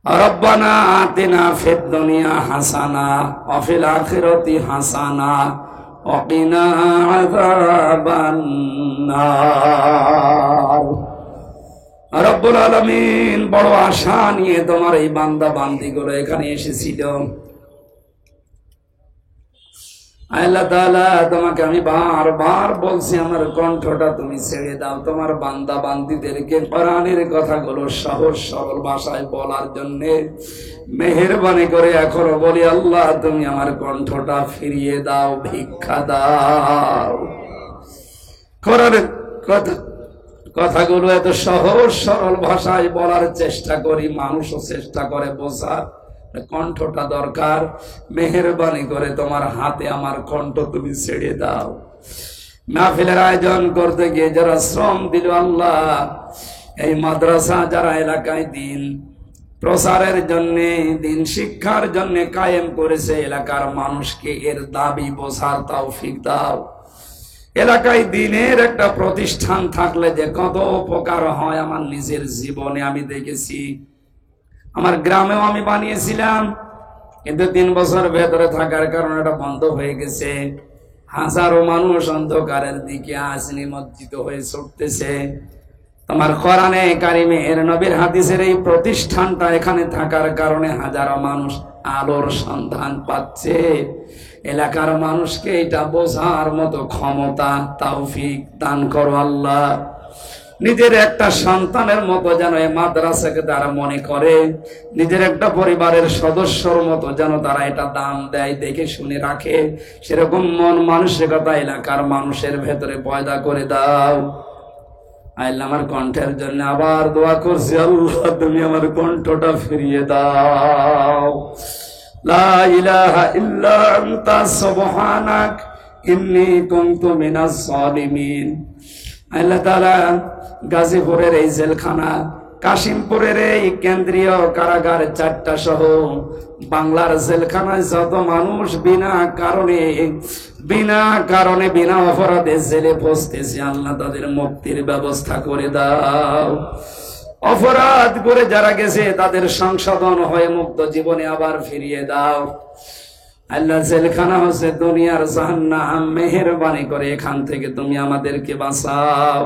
S1: রব্বানা আতিনা ফিদ দুনিয়া হাসানা ওয়া ফিল আখিরাতি হাসানা ওয়া কিনা আযাবান নার। রব্বুল আলামিন, বড় আশা নিয়ে তোমার এই বান্দা বান্দীগুলো এখানে এসেছিল। আল্লাহ তাআলা, তোমাকে আমি বারবার বলছি আমার কণ্ঠটা তুমি ছেড়ে দাও, তোমার বান্দা বান্দীদেরকে কোরআনের কথাগুলো সহজ সরল ভাষায় বলার জন্য মেহেরবানি করে এখনো বলি, আল্লাহ তুমি আমার কণ্ঠটা ফিরিয়ে দাও, ভিক্ষা দাও। কোরআনের কথাগুলো এত সহজ সরল ভাষায় বলার চেষ্টা করি, মানুষও চেষ্টা করে বোঝার, কণ্ঠটা দরকার। মেহেরবানি করে তোমার হাতে আমার কণ্ঠ তুমি ছেড়ে দাও। মাহফিলের আয়োজন করতে গিয়ে যারা শ্রম দিল আল্লাহ, এই মাদ্রাসা যারা এলাকায় দিন প্রচারের জন্য, দিন শিক্ষার জন্য কায়েম করেছে, এলাকার মানুষকে এর দাবি বোঝার তৌফিক দাও। এলাকায় দিনের একটা প্রতিষ্ঠান থাকলে যে কত উপকার হয় আমার নিজের জীবনে আমি দেখেছি। আমার গ্রামেও আমি বানিয়েছিলাম, কিন্তু 3 বছর ভেতরে থাকার কারণে এটা বন্ধ হয়ে গেছে। হাজারো মানুষ অন্ধকারের দিকে আজ নিমজ্জিত হয়ে ছুটতেছে। তোমার কোরআনে কারিমে এর নবীর হাদিসের এই প্রতিষ্ঠানটা এখানে থাকার কারণে হাজারো মানুষ আলোর সন্ধান পাচ্ছে। এলাকার মানুষকে এটা বোঝার মতো ক্ষমতা তৌফিক দান করো আল্লাহ। নিজের একটা সন্তানের মতো যেন এই মাদ্রাসাকে তারা মনে করে, নিজের একটা পরিবারের সদস্যর মতো যেন তারা এটা দাম দেয়, দেখে শুনে রাখে। সেরকম মন মানসিকতা এলাকার মানুষের ভেতরে পয়দা করে দাও। আল্লাহ আমার কণ্ঠের জন্য আবার দোয়া করছি, আল্লাহ তুমি আমার কণ্ঠটা ফিরিয়ে দাও। লা ইলাহা ইল্লা আনতা সুবহানাক ইন্নী কুনতু মিনাজ জালিমিন। আল্লাহ তাআলা গাজীপুরের এই জেলখানা, কাশিমপুরের এই কেন্দ্রীয় কারাগার 4টা সহ বাংলার জেলখানায় যত মানুষ বিনা কারণে বিনা অপরাধে জেলে বসতেছে, আল্লাহ তাদের মুক্তির ব্যবস্থা করে দাও। অপরাধ করে যারা গেছে তাদের সংশোধন হয়ে মুক্ত জীবনে আবার ফিরিয়ে দাও। আল্লাহ জেলখানা হচ্ছে দুনিয়ার জাহান্নাম, মেহেরবানি করে এখান থেকে তুমি আমাদেরকে বাঁচাও।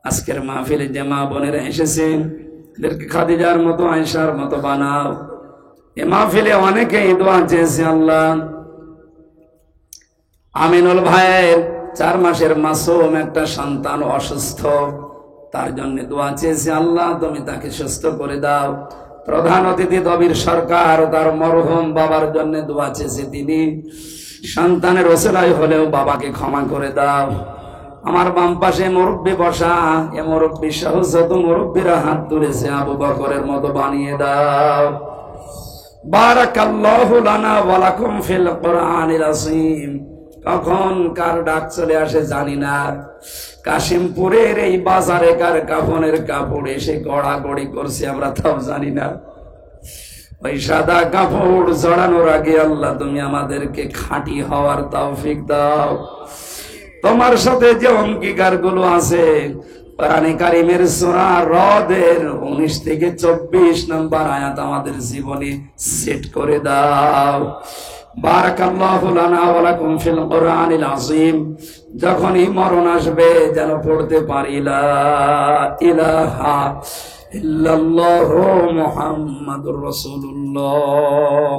S1: আজকের মাহফিলে যে মা বোনেরা এসেছেন এদেরকে খাদিজার মতো আয়েশার মতো বানাও। এ মাহফিলে অনেকেই দোয়া চেয়েছে আল্লাহ। আমিনুল ভাইয়ের 4 মাসের মাসুম একটা সন্তান অসুস্থ, তার জন্য দোয়া চেয়েছে আল্লাহ তুমি তাকে সুস্থ করে দাও। প্রধান অতিথি দবির সরকার তার মরহুম বাবার জন্য দোয়া চেয়েছে, তিনি সন্তানের ওসিলায় হলেও বাবাকে ক্ষমা করে দাও। আমার বাম পাশে মুরব্বী বসা, এ মুরব্বী সহ যত মুরব্বীরা হাত তুলেছে আবু বকরের মতো বানিয়ে দাও। বারাকাল্লাহু লানা ওয়া লাকুম ফিল কোরআনিল আযীম। কখন কার ডাক চলে আসে জানি না। কাশিমপুরের এই বাজারে কার কাফনের কাপড় এসে গড়াগড়ি করছে আমরা তাও জানি না। ওই সাদা কাপড় জড়ানোর আগে আল্লাহ তুমি আমাদেরকে খাঁটি হওয়ার তৌফিক দাও। তোমার সাথে যে অঙ্গীকার গুলো আছে কোরআনে কারিমের সূরা রদের 19 থেকে 24 নম্বর আয়াত আমাদের জীবনে সেট করে দাও। বারাকাল্লাহু লানা ওয়া লাকুম ফিল কোরআনিল আযীম। যখনই মরণ আসবে যেন পড়তে পারি লা ইলাহা ইল্লাল্লাহু মুহাম্মাদুর রাসূলুল্লাহ।